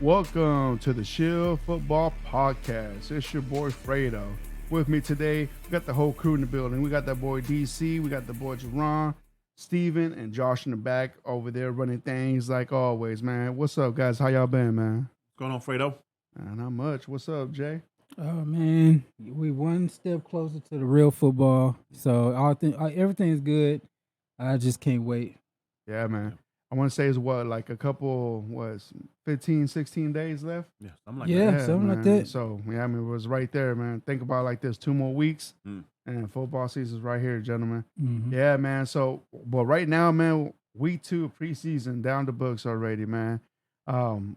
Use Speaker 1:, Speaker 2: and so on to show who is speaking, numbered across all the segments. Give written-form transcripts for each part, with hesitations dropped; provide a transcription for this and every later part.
Speaker 1: welcome to the Shield Football Podcast. It's your boy Fredo. With me today, we got the whole crew in the building. We got that boy DC, we got the boy Jerron, Steven, and Josh in the back over there running things like always, man. What's up, guys? How y'all been, man?
Speaker 2: What's going on, Fredo?
Speaker 1: Not much. What's up, Jay?
Speaker 3: Oh man, we one step closer to the real football. So everything's good. I just can't wait.
Speaker 1: Yeah, man. I want to say it's like a couple, 15, 16 days left?
Speaker 2: Yeah, something like
Speaker 3: Yeah,
Speaker 2: that.
Speaker 3: something
Speaker 1: man.
Speaker 3: like that.
Speaker 1: So, yeah, I mean, it was right there, man. Think about it like this, 2 more weeks, and football season's right here, gentlemen.
Speaker 3: Mhm.
Speaker 1: Yeah, man. So, but right now, man, week 2 of preseason down the books already, man.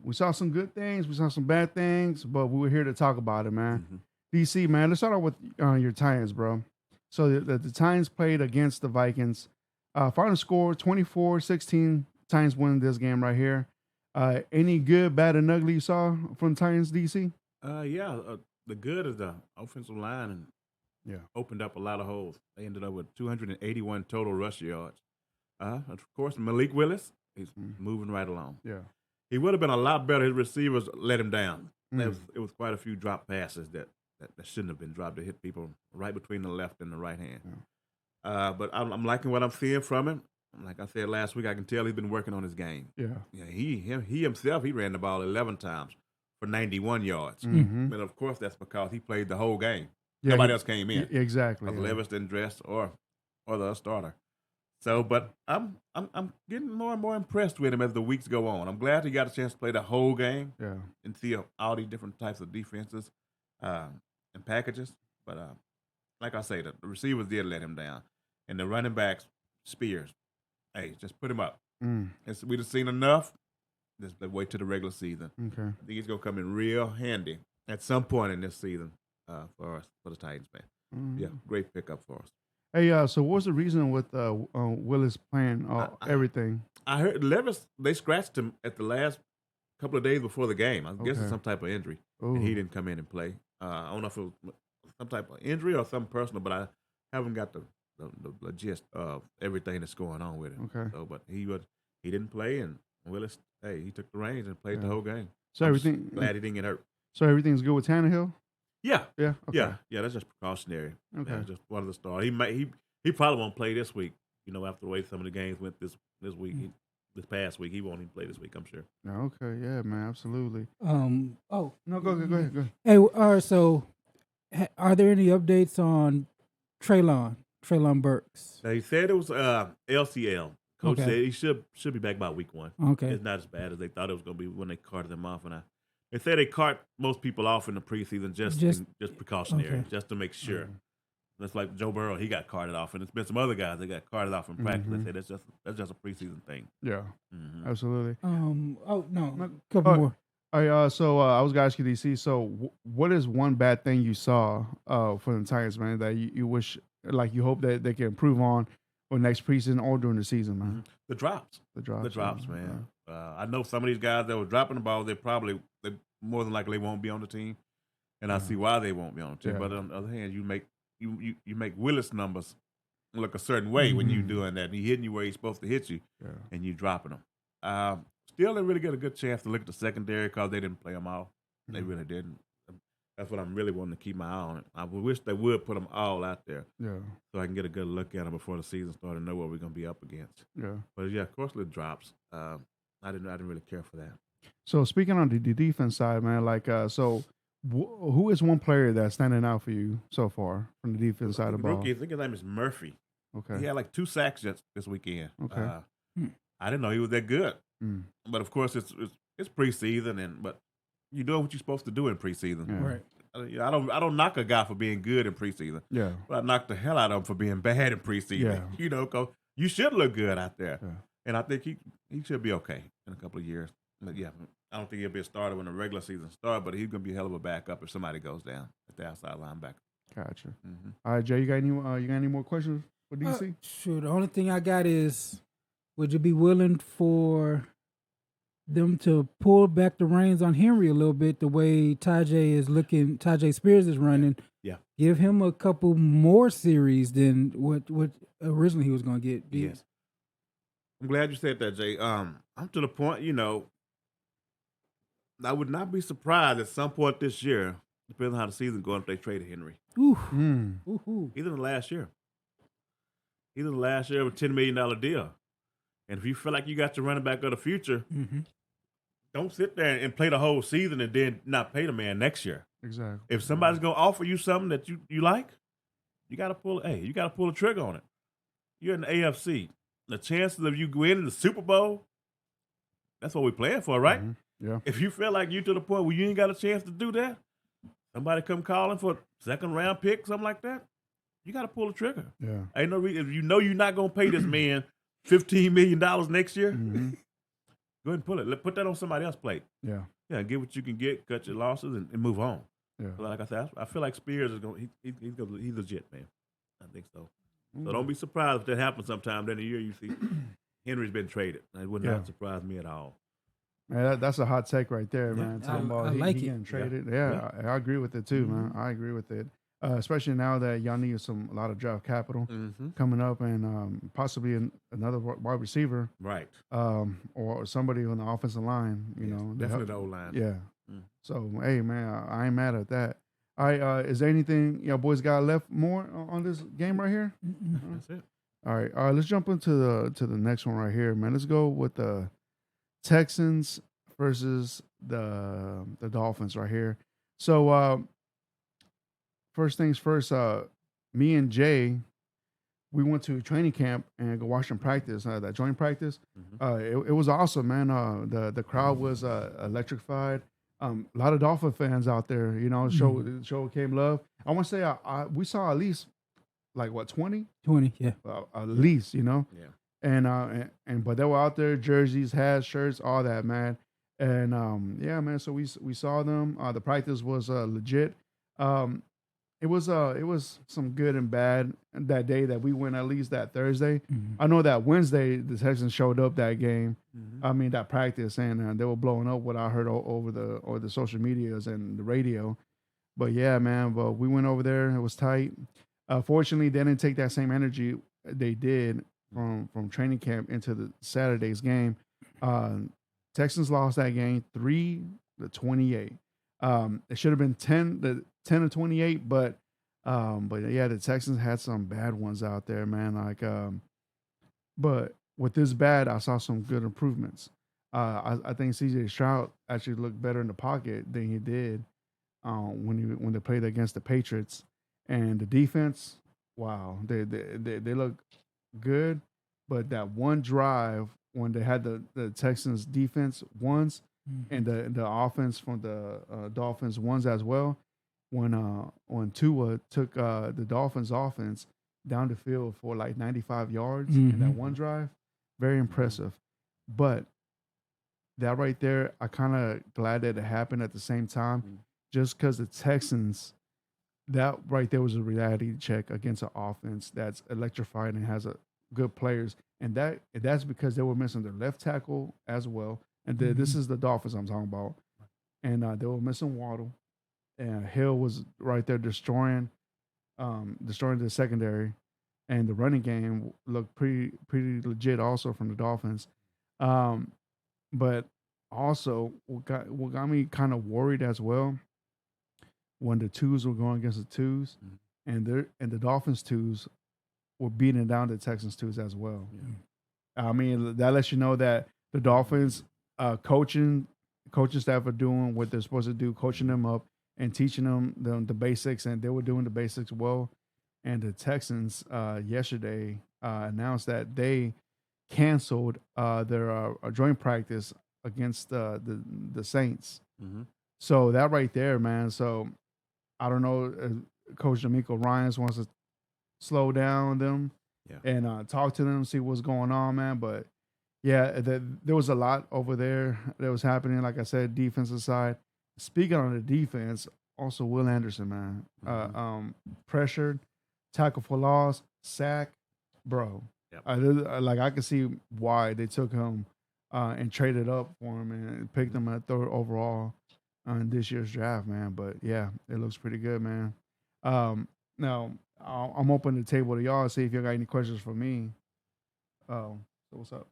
Speaker 1: We saw some good things, we saw some bad things, but we were here to talk about it, man. DC, man, let's start out with your Titans, bro. So the Titans played against the Vikings. Final score 24-16. Titans win this game right here. Any good, bad, and ugly you saw from Titans, DC?
Speaker 2: The good is the offensive line and opened up a lot of holes. They ended up with 281 total rush yards. Of course, Malik Willis, he's moving right along.
Speaker 1: Yeah.
Speaker 2: He would have been a lot better. His receivers let him down. It was quite a few drop passes that shouldn't have been dropped to hit people right between the left and the right hand.
Speaker 1: Yeah.
Speaker 2: But I'm liking what I'm seeing from him. Like I said last week, I can tell he's been working on his game.
Speaker 1: Yeah.
Speaker 2: He himself, he ran the ball 11 times for 91 yards.
Speaker 1: Mm-hmm.
Speaker 2: And of course, that's because he played the whole game.
Speaker 1: Yeah,
Speaker 2: Nobody else came in.
Speaker 1: Exactly.
Speaker 2: Because Levis didn't dress or the starter. So, but I'm getting more and more impressed with him as the weeks go on. I'm glad he got a chance to play the whole game.
Speaker 1: Yeah.
Speaker 2: And see all these different types of defenses and packages. But like I say, the receivers did let him down, and the running backs, Spears. Hey, just put him up. We've just seen enough. Just wait till the regular season.
Speaker 1: Okay.
Speaker 2: I think he's gonna come in real handy at some point in this season for us, for the Titans, man. Yeah, great pickup for us.
Speaker 1: Hey, so what's the reason with Willis playing everything?
Speaker 2: I heard Levis, they scratched him at the last couple of days before the game. I guess it's some type of injury, and he didn't come in and play. I don't know if it was some type of injury or something personal, but I haven't got the gist of everything that's going on with him.
Speaker 1: Okay.
Speaker 2: So, but he didn't play, and Willis, he took the reins and played the whole game.
Speaker 1: So
Speaker 2: I'm
Speaker 1: everything.
Speaker 2: Glad he didn't get hurt.
Speaker 1: So everything's good with Tannehill?
Speaker 2: Yeah.
Speaker 1: Yeah. Okay.
Speaker 2: Yeah. That's just precautionary.
Speaker 1: Okay.
Speaker 2: Yeah, just one of the stars. He probably won't play this week. After the way some of the games went this week, this past week, he won't even play this week, I'm sure.
Speaker 1: Okay. Yeah, man. Absolutely.
Speaker 3: Oh
Speaker 1: No, go ahead.
Speaker 3: hey, all right. So, are there any updates on Treylon Burks?
Speaker 2: Now, he said it was LCL. Coach
Speaker 3: Okay.
Speaker 2: said he should be back by week 1.
Speaker 3: Okay.
Speaker 2: It's not as bad as they thought it was going to be when they carted him off. And they said they cart most people off in the preseason just precautionary,
Speaker 3: okay.
Speaker 2: just to make sure. That's like Joe Burrow, he got carted off, and there's been some other guys that got carted off in practice. They said that's just a preseason thing.
Speaker 1: Yeah. Absolutely.
Speaker 3: Oh no, couple more.
Speaker 1: All right, so I was going to ask you, DC, so what is one bad thing you saw for the Titans, man, that you wish, like you hope that they can improve on for next preseason or during the season, man?
Speaker 2: The drops.
Speaker 1: The drops,
Speaker 2: Man. I know some of these guys that were dropping the ball, they more than likely won't be on the team, and I see why they won't be on the team.
Speaker 1: Yeah.
Speaker 2: But on the other hand, you make Willis numbers look a certain way when you're doing that. And he hitting you where he's supposed to hit you, and you dropping them. Still didn't really get a good chance to look at the secondary because they didn't play them all. They really didn't. That's what I'm really wanting to keep my eye on. I wish they would put them all out there, so I can get a good look at them before the season starts and know what we're going to be up against.
Speaker 1: Yeah.
Speaker 2: But yeah, of course, the drops. I didn't really care for that.
Speaker 1: So speaking on the defense side, man, like, who is one player that's standing out for you so far from the defense side of the ball?
Speaker 2: Rookie, I think his name is Murphy.
Speaker 1: Okay.
Speaker 2: He had like 2 sacks this weekend.
Speaker 1: Okay.
Speaker 2: I didn't know he was that good. But of course, it's preseason, but you're doing what you're supposed to do in preseason.
Speaker 1: Yeah.
Speaker 3: Right.
Speaker 2: I don't knock a guy for being good in preseason.
Speaker 1: Yeah.
Speaker 2: But I knock the hell out of him for being bad in preseason.
Speaker 1: Yeah.
Speaker 2: Because you should look good out there.
Speaker 1: Yeah.
Speaker 2: And I think he should be okay in a couple of years. But yeah, I don't think he'll be a starter when the regular season starts, but he's going to be a hell of a backup if somebody goes down at the outside linebacker.
Speaker 1: Gotcha. All right, Jay, you got any more questions for DC?
Speaker 3: Sure. The only thing I got is, would you be willing for them to pull back the reins on Henry a little bit, the way Tajay Spears is running?
Speaker 2: Yeah.
Speaker 3: Give him a couple more series than what originally he was going to get.
Speaker 2: Yes. I'm glad you said that, Jay. I'm to the point, I would not be surprised at some point this year, depending on how the season's going, if they traded Henry.
Speaker 3: Ooh.
Speaker 2: Either the last year. Either the last year of a $10 million deal. And if you feel like you got your running back of the future, don't sit there and play the whole season and then not pay the man next year.
Speaker 1: Exactly.
Speaker 2: If somebody's gonna offer you something that you like, you gotta pull the trigger on it. You're in the AFC. The chances of you winning the Super Bowl, that's what we're playing for, right?
Speaker 1: Yeah.
Speaker 2: If you feel like you to the point where you ain't got a chance to do that, somebody come calling for a second round pick, something like that, you gotta pull the trigger.
Speaker 1: Yeah.
Speaker 2: Ain't no reason. If you know you're not gonna pay this man $15 million next year, go ahead and pull it. Put that on somebody else's plate.
Speaker 1: Yeah.
Speaker 2: Yeah, get what you can get, cut your losses, and move on.
Speaker 1: Yeah.
Speaker 2: But like I said, I feel like Spears is going. He's legit, man. I think so. So don't be surprised if that happens sometime during the year. You see, Henry's been traded. It would not surprise me at all.
Speaker 1: Man, that's a hot take right there, man. Talking about
Speaker 3: I like
Speaker 1: he
Speaker 3: it.
Speaker 1: getting traded. Yeah, I agree with it too, man. I agree with it. Especially now that y'all need a lot of draft capital coming up, and possibly another wide receiver,
Speaker 2: right?
Speaker 1: Or somebody on the offensive line. You know,
Speaker 2: definitely the O-line.
Speaker 1: Yeah. So hey, man, I ain't mad at that. All right, is there anything y'all boys got left more on this game right here?
Speaker 2: That's it.
Speaker 1: All right, let's jump into the next one right here, man. Let's go with the Texans versus the Dolphins right here. So first things first, me and Jay, we went to training camp and go watch them practice, that joint practice. It was awesome, man. The crowd was electrified. A lot of Dolphin fans out there, you know, show came love. I want to say we saw at least like 20?
Speaker 3: 20, yeah.
Speaker 1: At least, you know.
Speaker 2: Yeah.
Speaker 1: And but they were out there, jerseys, hats, shirts, all that, man. And yeah, man. So we saw them. The practice was legit. It was some good and bad that day that we went, at least that Thursday. I know that Wednesday the Texans showed up that game. I mean that practice, and they were blowing up what I heard over the social medias and the radio. But yeah, man. But we went over there. It was tight. Fortunately, they didn't take that same energy they did from training camp into the Saturday's game. Texans lost that game 3-28. It should have been 10-28, but yeah, the Texans had some bad ones out there, man. Like, but with this bad, I saw some good improvements. I think C.J. Stroud actually looked better in the pocket than he did when they played against the Patriots. And the defense, wow, they look good, but that one drive when they had the Texans defense once and the offense from the Dolphins ones as well, when Tua took the Dolphins offense down the field for like 95 yards in that one drive, very impressive. But that right there, I kind of glad that it happened at the same time, just because the Texans. That right there was a reality check against an offense that's electrified and has good players, and that's because they were missing their left tackle as well. And this is the Dolphins I'm talking about, and they were missing Waddle, and Hill was right there destroying the secondary, and the running game looked pretty legit also from the Dolphins. But also what got me kind of worried as well, when the twos were going against the twos, and the Dolphins twos were beating down the Texans twos as well. I mean, that lets you know that the Dolphins coaching staff are doing what they're supposed to do, coaching them up and teaching them the basics, and they were doing the basics well. And the Texans yesterday announced that they canceled their joint practice against the Saints. So that right there, man. So I don't know. Coach D'Amico Ryans wants to slow down them and talk to them, see what's going on, man. But yeah, there was a lot over there that was happening. Like I said, defensive side. Speaking on the defense, also Will Anderson, man, pressured, tackle for loss, sack, bro. Like I can see why they took him and traded up for him and picked him at third overall in this year's draft, man. But yeah, it looks pretty good, man. Now I'm open the table to y'all, see if y'all got any questions for me. So what's up?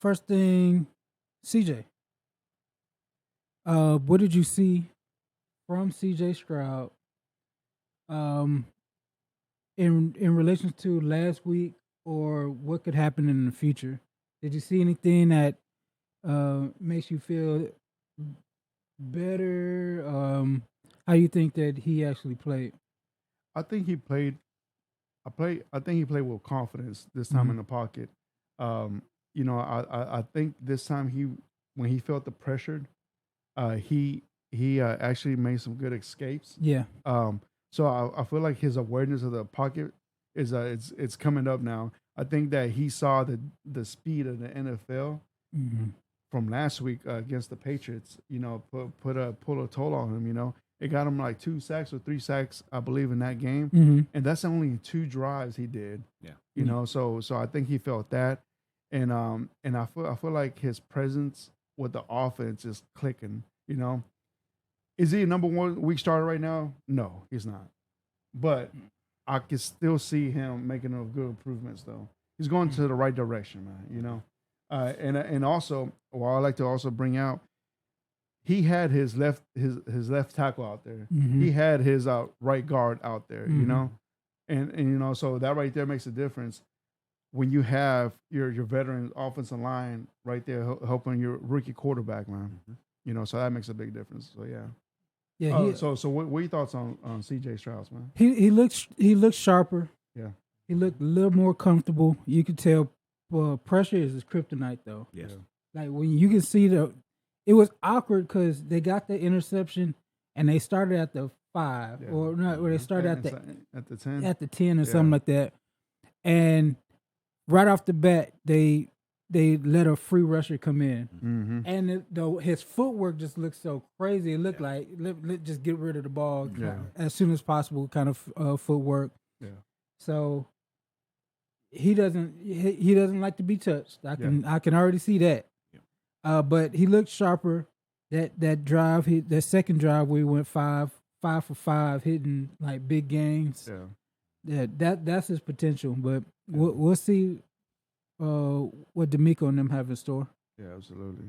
Speaker 3: First thing, CJ, what did you see from CJ Stroud in relation to last week, or what could happen in the future? Did you see anything that makes you feel better? How do you think that he actually played?
Speaker 1: I think he played. I think he played with confidence this time
Speaker 3: Mhm.
Speaker 1: in the pocket. I think this time when he felt the pressure, he actually made some good escapes.
Speaker 3: Yeah.
Speaker 1: So I feel like his awareness of the pocket is it's coming up now. I think that he saw the speed of the NFL
Speaker 3: Mm-hmm.
Speaker 1: from last week against the Patriots. Pull a toll on him. It got him like 2 sacks or 3 sacks, I believe, in that game,
Speaker 3: Mm-hmm.
Speaker 1: and that's only 2 drives he did.
Speaker 2: Yeah.
Speaker 1: So I think he felt that, and I feel like his presence with the offense is clicking. Is he a number 1 week starter right now? No, he's not. But I can still see him making good improvements, though. He's going to the right direction, man. And also, I like to also bring out, he had his left tackle out there.
Speaker 3: Mm-hmm.
Speaker 1: He had his right guard out there.
Speaker 3: Mm-hmm.
Speaker 1: And so that right there makes a difference when you have your veteran offensive line right there helping your rookie quarterback, man.
Speaker 2: Mm-hmm.
Speaker 1: So that makes a big difference. So yeah.
Speaker 3: Yeah.
Speaker 1: So what are your thoughts on CJ Stroud, man?
Speaker 3: He looks sharper.
Speaker 1: Yeah.
Speaker 3: He looked a little more comfortable. You could tell pressure is his kryptonite, though.
Speaker 2: Yes.
Speaker 3: Like when you can see it was awkward because they got the interception and they started at the 5 or not, or they started at
Speaker 1: the 10,
Speaker 3: at the 10 or something like that, and right off the bat they let a free rusher come in, and his footwork just looked so crazy. It looked like let just get rid of the ball as soon as possible, kind of footwork.
Speaker 1: Yeah.
Speaker 3: So he doesn't like to be touched. I can already see that. But he looked sharper. That drive, that second drive where he went 5 for 5, hitting like big gains. Yeah, that's his potential. But we'll see what D'Amico and them have in store.
Speaker 1: Yeah, absolutely.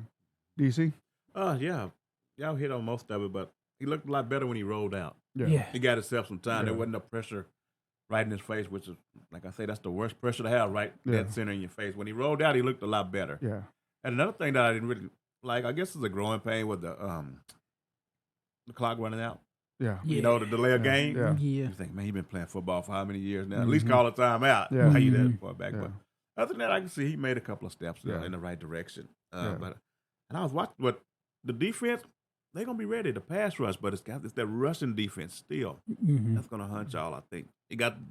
Speaker 1: DC?
Speaker 2: Yeah. Y'all hit on most of it, but he looked a lot better when he rolled out.
Speaker 3: Yeah.
Speaker 2: He got himself some time. There wasn't no pressure right in his face, which is, like I say, that's the worst pressure to have, right? Dead center in your face. When he rolled out, he looked a lot better.
Speaker 1: Yeah.
Speaker 2: And another thing that I didn't really like, I guess, is a growing pain with the clock running out.
Speaker 1: Yeah.
Speaker 2: You know, the delay of game.
Speaker 1: Yeah.
Speaker 3: Yeah.
Speaker 2: You think, man, he's been playing football for how many years now? At least call a timeout.
Speaker 1: Yeah.
Speaker 2: How you that far back?
Speaker 1: Yeah.
Speaker 2: But other than that, I can see he made a couple of steps in the right direction. And I was watching what the defense, they're gonna be ready to pass rush, but it's that rushing defense still. That's gonna hunt y'all, I think.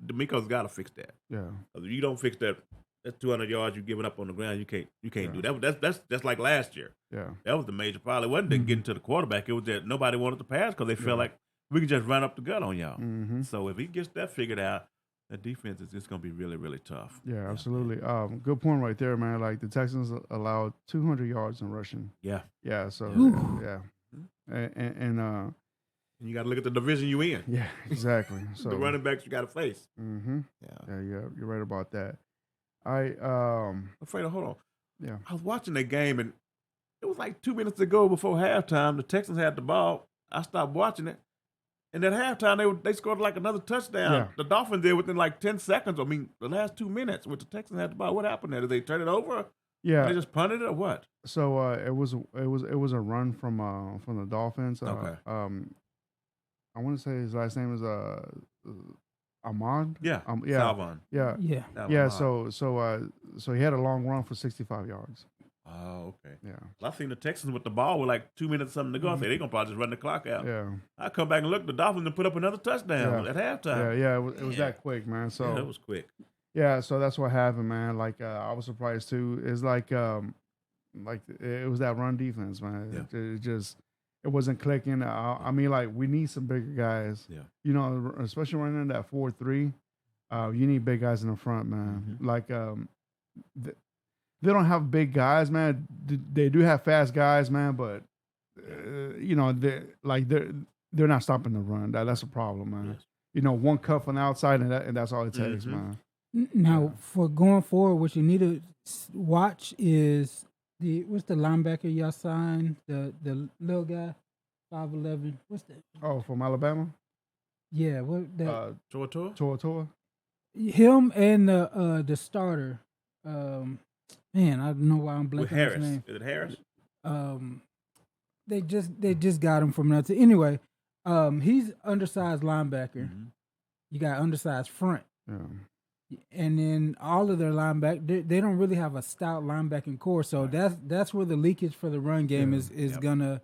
Speaker 2: D'Amico's got to fix that.
Speaker 1: Yeah.
Speaker 2: If you don't fix that, that's 200 yards you're giving up on the ground. You can't do that. That's just like last year.
Speaker 1: Yeah.
Speaker 2: That was the major problem. It wasn't getting to the quarterback. It was that nobody wanted to pass because they felt like we could just run up the gut on y'all. So if he gets that figured out, that defense is just going to be really, really tough.
Speaker 1: Yeah, absolutely. Good point right there, man. Like the Texans allowed 200 yards in rushing.
Speaker 2: Yeah.
Speaker 1: Yeah. So and
Speaker 2: you got to look at the division you in.
Speaker 1: Yeah, exactly. So
Speaker 2: the running backs you got to face.
Speaker 1: Yeah, you're right about that.
Speaker 2: Hold on.
Speaker 1: Yeah.
Speaker 2: I was watching that game, and it was like 2 minutes to go before halftime. The Texans had the ball. I stopped watching it. And at halftime, they scored like another touchdown.
Speaker 1: Yeah.
Speaker 2: The Dolphins did within like 10 seconds. I mean, the last 2 minutes with the Texans had the ball. What happened there? Did they turn it over?
Speaker 1: Yeah.
Speaker 2: They just punted it or what?
Speaker 1: So it was a run from the Dolphins.
Speaker 2: Okay.
Speaker 1: I want to say his last name is Ahmad.
Speaker 2: Yeah.
Speaker 1: Salvon. Yeah.
Speaker 3: Yeah.
Speaker 1: Yeah. So he had a long run for 65 yards.
Speaker 2: Oh, okay.
Speaker 1: Yeah.
Speaker 2: Well, I seen the Texans with the ball with like 2 minutes something to go. I said, they're going to probably just run the clock out.
Speaker 1: Yeah.
Speaker 2: I come back and look, the Dolphins and put up another touchdown at halftime.
Speaker 1: Yeah. It was that quick, man. So
Speaker 2: it was quick.
Speaker 1: Yeah. So that's what happened, man. Like I was surprised too. It's like it was that run defense, man.
Speaker 2: Yeah.
Speaker 1: It wasn't clicking. I mean, like we need some bigger guys.
Speaker 2: Yeah.
Speaker 1: You know, especially running that 4-3. You need big guys in the front, man. Like they don't have big guys, man. They do have fast guys, man, but you know, they're not stopping the run. That's a problem, man.
Speaker 2: Yes.
Speaker 1: You know, one cut from the outside, and that's all it takes, man.
Speaker 3: Now, for going forward, what you need to watch is what's the linebacker y'all signed? The little guy, 5'11". What's that?
Speaker 1: Oh, from Alabama.
Speaker 3: Yeah, what that?
Speaker 1: Tua.
Speaker 3: Him and the starter. Man, I don't know why I'm blanking
Speaker 2: With
Speaker 3: on his
Speaker 2: Harris.
Speaker 3: name.
Speaker 2: Is it Harris?
Speaker 3: They just got him from nothing. Anyway, he's undersized linebacker.
Speaker 2: Mm-hmm.
Speaker 3: You got undersized front.
Speaker 1: Yeah.
Speaker 3: And then all of their lineback, they don't really have a stout linebacking core, so that's where the leakage for the run game is gonna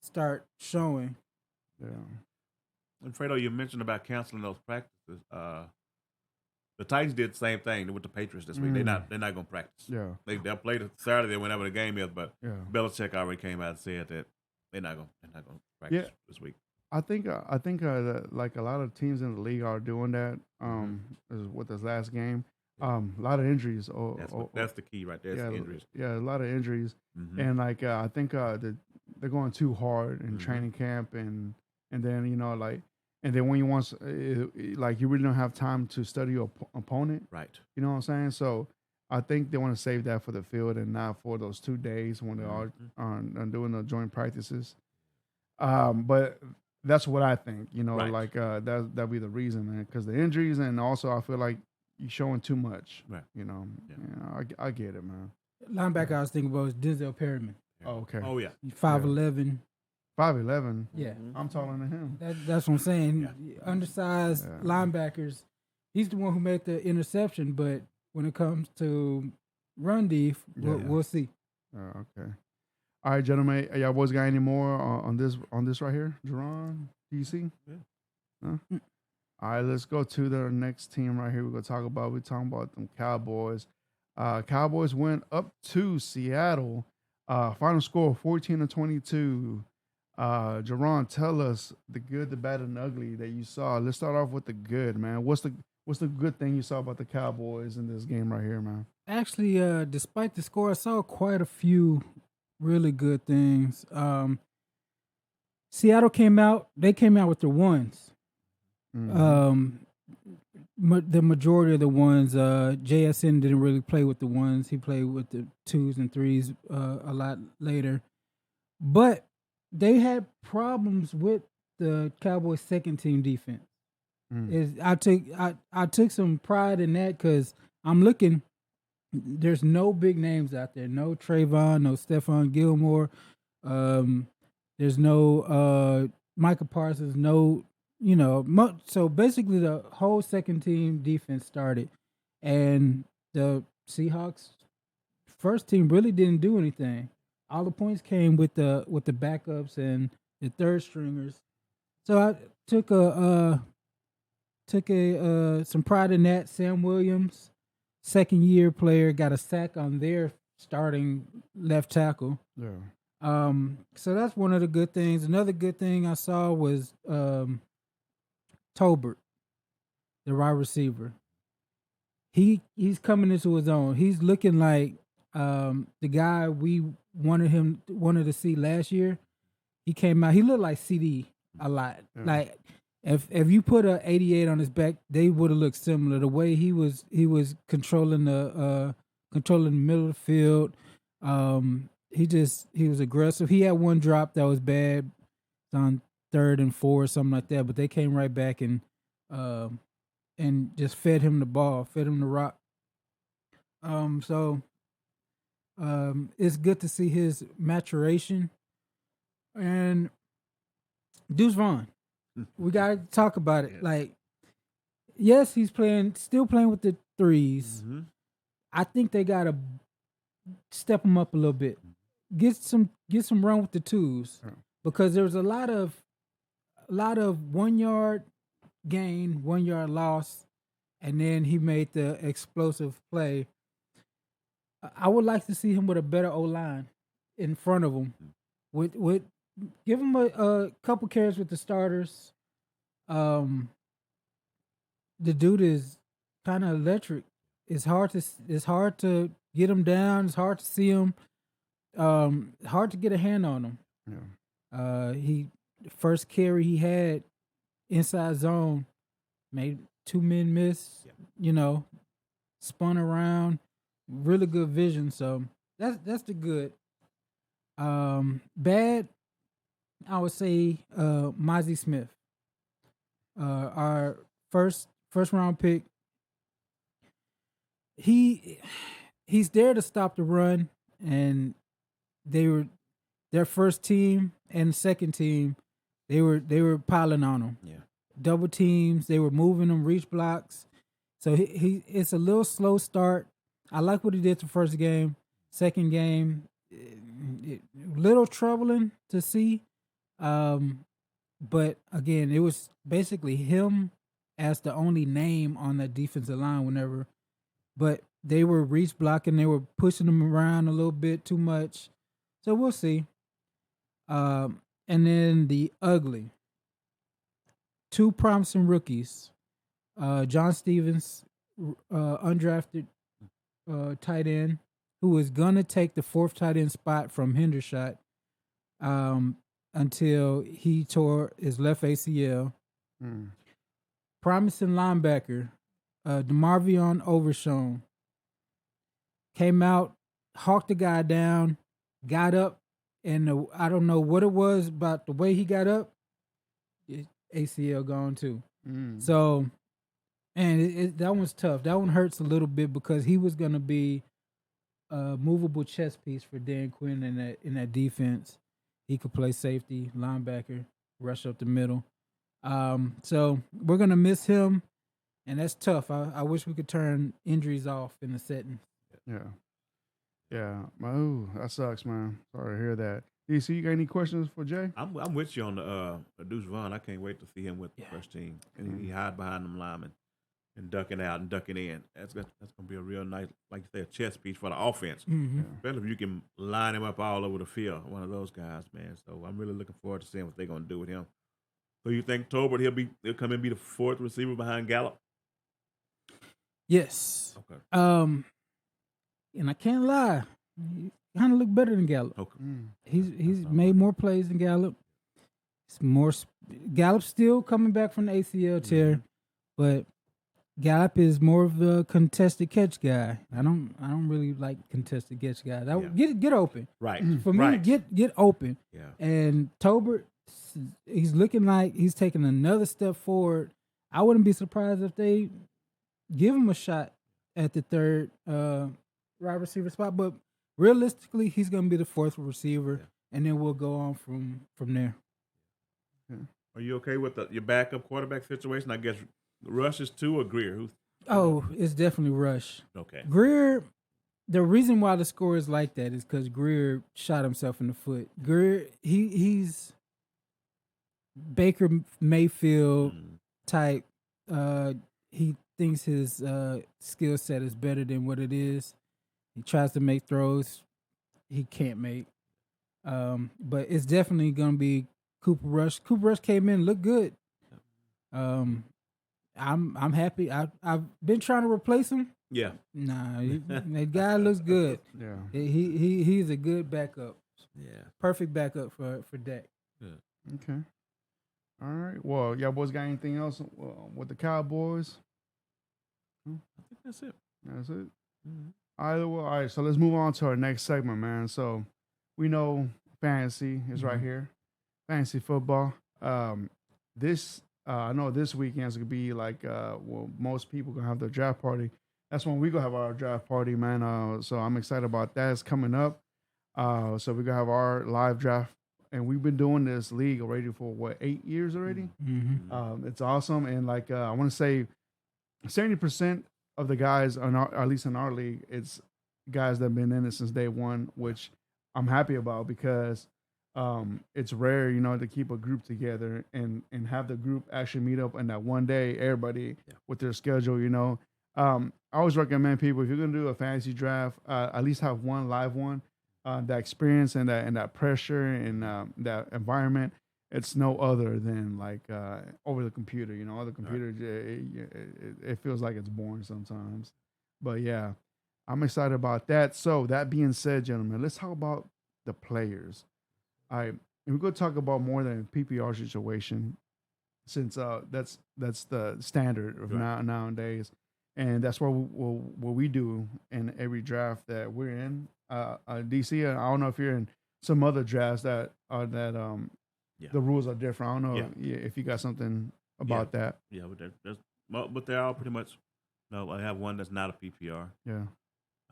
Speaker 3: start showing.
Speaker 1: Yeah.
Speaker 2: And Fredo, you mentioned about canceling those practices. The Titans did the same thing with the Patriots this week. They're not going to practice.
Speaker 1: Yeah.
Speaker 2: They'll play the Saturday whenever the game is, but
Speaker 1: Yeah.
Speaker 2: Belichick already came out and said that they're not going to practice this week.
Speaker 1: I think that, like a lot of teams in the league are doing that. With this last game, a lot of injuries.
Speaker 2: That's the key right there.
Speaker 1: Yeah,
Speaker 2: injuries.
Speaker 1: Yeah, a lot of injuries, and like I think they're going too hard in training camp, and then and then when you want like you really don't have time to study your opponent,
Speaker 2: right?
Speaker 1: You know what I'm saying? So I think they want to save that for the field and not for those 2 days when they are doing the joint practices. But that's what I think, like that'll be the reason, man, because the injuries, and also I feel like you're showing too much,
Speaker 2: right?
Speaker 1: I get it, man.
Speaker 3: Linebacker I was thinking about was Denzel Perryman.
Speaker 1: Oh, okay.
Speaker 2: Oh, yeah.
Speaker 3: 5'11".
Speaker 1: 5'11".
Speaker 3: Yeah.
Speaker 1: I'm taller than him.
Speaker 3: That's what I'm saying. Undersized linebackers. He's the one who made the interception, but when it comes to run def, we'll see.
Speaker 1: Okay. All right, gentlemen. Y'all boys got any more on this right here? Jerron, DC? Yeah. Huh? All right, let's go to the next team right here. We're talking about them Cowboys. Cowboys went up to Seattle. Final score 14-22. Jerron, tell us the good, the bad, and the ugly that you saw. Let's start off with the good, man. What's the good thing you saw about the Cowboys in this game right here, man?
Speaker 3: Actually, despite the score, I saw quite a few really good things. Seattle came out with the ones. The majority of the ones, JSN didn't really play with the ones. He played with the 2s and 3s a lot later. But they had problems with the Cowboys' second team defense. I took some pride in that because I'm looking. There's no big names out there. No Trayvon, no Stephon Gilmore. There's no Micah Parsons. No, so basically the whole second team defense started, and the Seahawks first team really didn't do anything. All the points came with the backups and the third stringers. So I took some pride in that. Sam Williams, second year player, got a sack on their starting left tackle.
Speaker 1: Yeah.
Speaker 3: So that's one of the good things. Another good thing I saw was Tolbert, the wide receiver. He's coming into his own. He's looking like the guy we wanted to see last year. He came out. He looked like CD a lot. Yeah. Like if you put a 88 on his back, they would have looked similar. The way he was controlling the middle of the field. He was aggressive. He had one drop that was bad on 3rd and 4 or something like that, but they came right back and just fed him the ball, fed him the rock. So it's good to see his maturation. And Deuce Vaughn, we got to talk about it. Yeah. Like, yes, he's still playing with the 3s. Mm-hmm. I think they got to step him up a little bit. Get some run with the 2s, because there was a lot of 1 yard gain, 1 yard loss, and then he made the explosive play. I would like to see him with a better O-line in front of him. With give him a couple carries with the starters. The dude is kind of electric. It's hard to get him down. It's hard to see him. Hard to get a hand on him. Yeah. The first carry he had inside zone, made 2 men miss. Yeah. Spun around. really good vision. So that's the good. Bad, I would say Mozzie Smith, our first round pick. He's there to stop the run, and they were their first team and second team. They were piling on him.
Speaker 2: Yeah.
Speaker 3: Double teams. They were moving him, reach blocks. So he it's a little slow start. I like what he did the first game. Second game, little troubling to see. But again, it was basically him as the only name on that defensive line whenever. But they were reach blocking. They were pushing him around a little bit too much. So we'll see. And then the ugly. Two promising rookies. John Stevens, undrafted tight end, who is going to take the fourth tight end spot from Hendershot until he tore his left ACL. Promising linebacker, DeMarvion Overshown, came out, hawked the guy down, got up, and I don't know what it was about the way he got up. ACL gone too. So, and that one's tough. That one hurts a little bit because he was going to be a movable chess piece for Dan Quinn in that defense. He could play safety, linebacker, rush up the middle. So we're going to miss him, and that's tough. I wish we could turn injuries off in the setting.
Speaker 1: Yeah. Oh, that sucks, man. Sorry to hear that. DC, you got any questions for Jay?
Speaker 2: I'm with you on the Deuce Vaughn. I can't wait to see him with the first team. And he hide behind them linemen and ducking out and ducking in. That's gonna be a real nice, like you say, a chess piece for the offense. Especially if you can line him up all over the field. One of those guys, man. So I'm really looking forward to seeing what they're gonna do with him. So you think Tolbert he'll come and be the fourth receiver behind Gallup?
Speaker 3: Yes.
Speaker 2: Okay.
Speaker 3: And I can't lie, he kind of look better than Gallup.
Speaker 2: Okay.
Speaker 3: He's made more plays than Gallup. It's more Gallup's still coming back from the ACL tear, but Gallup is more of a contested catch guy. I don't really like contested catch guys. Get open.
Speaker 2: Right.
Speaker 3: For me, get open.
Speaker 2: Yeah.
Speaker 3: And Tolbert, he's looking like he's taking another step forward. I wouldn't be surprised if they give him a shot at the third wide receiver spot, but realistically, he's going to be the fourth receiver, and then we'll go on from there.
Speaker 2: Are you okay with your backup quarterback situation? I guess Rush is two or Greer?
Speaker 3: It's definitely Rush.
Speaker 2: Okay.
Speaker 3: Greer, the reason why the score is like that is because Greer shot himself in the foot. Greer, he's Baker Mayfield type. He thinks his skill set is better than what it is. He tries to make throws he can't make. But it's definitely going to be Cooper Rush. Cooper Rush came in, looked good. I'm happy. I've been trying to replace him.
Speaker 2: Yeah.
Speaker 3: Nah, that guy looks good.
Speaker 1: Yeah.
Speaker 3: He's a good backup.
Speaker 2: Yeah.
Speaker 3: Perfect backup for Dak.
Speaker 2: Yeah.
Speaker 1: Okay. All right. Well, y'all boys got anything else with the Cowboys?
Speaker 2: I think that's it.
Speaker 1: That's it. All right. So let's move on to our next segment, man. So we know fantasy is right here, fantasy football. I know this weekend is gonna be like most people gonna have their draft party. That's when we gonna have our draft party, man. So I'm excited about that. It's coming up. So we're gonna have our live draft, and we've been doing this league already for 8 years already. It's awesome, and like I want to say, 70% of the guys at least in our league, it's guys that have been in it since day one, which I'm happy about because it's rare, to keep a group together and have the group actually meet up on that one day, everybody with their schedule, I always recommend people, if you're going to do a fantasy draft, at least have one live one. That experience and that pressure and that environment, it's no other than like over the computer. On the computer, it feels like it's boring sometimes. But yeah, I'm excited about that. So that being said, gentlemen, let's talk about the players. All right, and we're going to talk about more than PPR situation, since that's the standard of nowadays. and that's what we do in every draft that we're in. DC, I don't know if you're in some other drafts that are the rules are different. I don't know if you got something about that.
Speaker 2: Yeah, but they're all pretty much. No, I have one that's not a PPR.
Speaker 1: Yeah,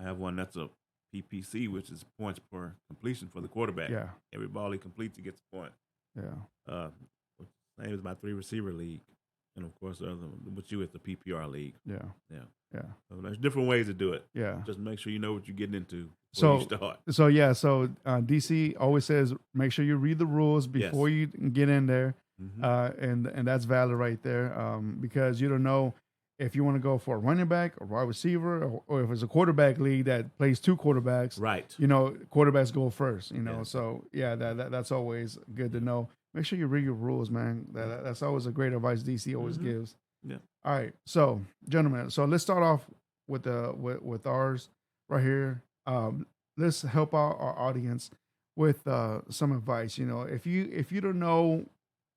Speaker 2: I have one that's a PPC, which is points per completion for the quarterback.
Speaker 1: Yeah,
Speaker 2: every ball he completes, he gets a point.
Speaker 1: Yeah,
Speaker 2: same as my 3-receiver league, and of course, with you, it's the PPR league.
Speaker 1: Yeah.
Speaker 2: So there's different ways to do it.
Speaker 1: Yeah,
Speaker 2: just make sure you know what you're getting into before you start.
Speaker 1: So DC always says make sure you read the rules before you get in there, and that's valid right there, because you don't know if you want to go for a running back, a wide receiver, or if it's a quarterback league that plays two quarterbacks.
Speaker 2: Right.
Speaker 1: Quarterbacks go first. So that's always good to know. Make sure you read your rules, man. That's always a great advice DC always gives.
Speaker 2: Yeah.
Speaker 1: All right, so gentlemen, let's start off with ours right here. Let's help our audience with some advice. If you don't know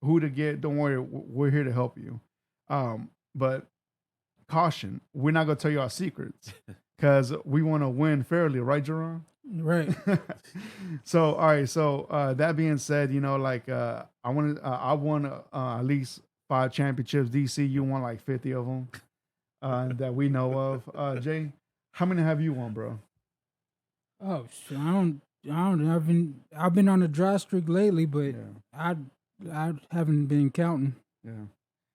Speaker 1: who to get, don't worry, we're here to help you. But caution, we're not gonna tell you our secrets because we want to win fairly, right, Jerron?
Speaker 3: Right.
Speaker 1: So all right, so that being said, I won at least 5 championships. DC, you won like 50 of them that we know of. Jay, how many have you won, bro?
Speaker 3: Oh, shit, I don't know. I've been on a dry streak lately, but I haven't been counting.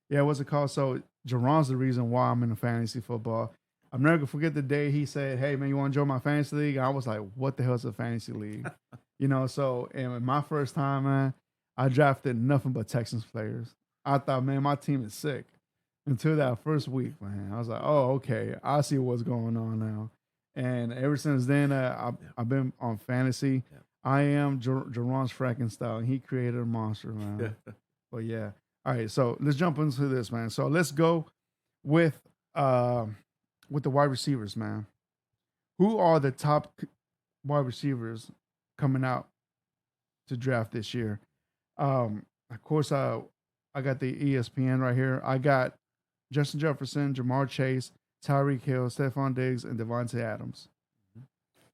Speaker 1: Yeah. What's it called? So Jerron's the reason why I'm in the fantasy football. I'm never gonna forget the day he said, "Hey man, you want to join my fantasy league?" I was like, "What the hell's a fantasy league?" So and my first time, man, I drafted nothing but Texans players. I thought, man, my team is sick. Until that first week, man, I was like, "Oh, okay, I see what's going on now." And ever since then, I've been on fantasy. Yeah. I am Jerron's Frankenstein. He created a monster, man. But yeah, all right. So let's jump into this, man. So let's go with the wide receivers, man. Who are the top wide receivers coming out to draft this year? Of course, I got the ESPN right here. I got Justin Jefferson, Jamar Chase, Tyreek Hill, Stephon Diggs, and Devontae Adams.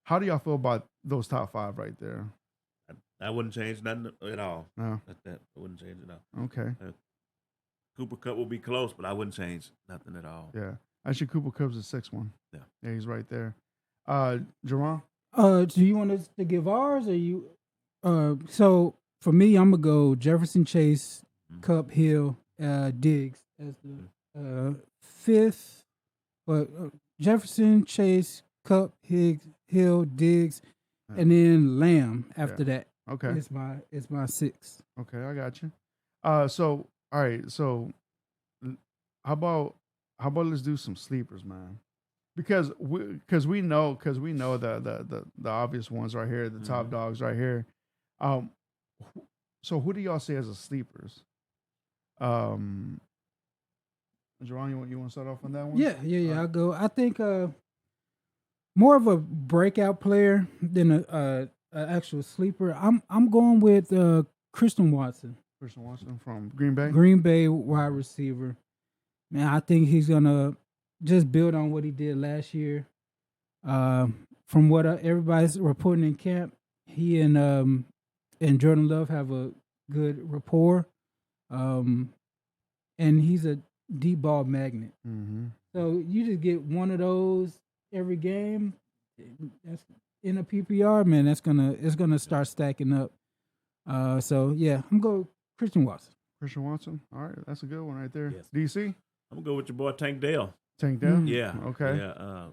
Speaker 1: How do y'all feel about those top 5 right there?
Speaker 2: I wouldn't change nothing at all.
Speaker 1: No.
Speaker 2: I wouldn't change it at all.
Speaker 1: Okay.
Speaker 2: Cooper Kupp will be close, but I wouldn't change nothing at all.
Speaker 1: Yeah. Actually, Cooper Kupp's the 6th one. Yeah, he's right there. Jerron?
Speaker 3: Do you want us to give ours or you? So for me, I'm gonna go Jefferson, Chase, Kupp, Hill, Diggs as the 5th. But Jefferson, Chase, Kupp, Hill, Diggs, and then Lamb after that.
Speaker 1: Okay.
Speaker 3: It's my 6th.
Speaker 1: Okay, I got you. So all right, so how about let's do some sleepers, man? Because we know the obvious ones right here, the top dogs right here. So who do y'all see as the sleepers? Jerron, you want to start off on that one?
Speaker 3: Yeah. I'll go. I think more of a breakout player than a actual sleeper. I'm going with Christian Watson.
Speaker 1: Christian Watson from Green Bay.
Speaker 3: Green Bay wide receiver. Man, I think he's gonna just build on what he did last year. From what everybody's reporting in camp, he and Jordan Love have a good rapport. And he's a deep ball magnet. Mm-hmm. So you just get one of those every game. That's in a PPR, man. It's gonna start stacking up. So yeah, I'm going Christian Watson.
Speaker 1: Christian Watson. All right, that's a good one right there.
Speaker 2: Yes.
Speaker 1: DC.
Speaker 2: I'm gonna go with your boy Tank Dell.
Speaker 1: Tank Dell.
Speaker 2: Yeah.
Speaker 1: Okay.
Speaker 2: Yeah.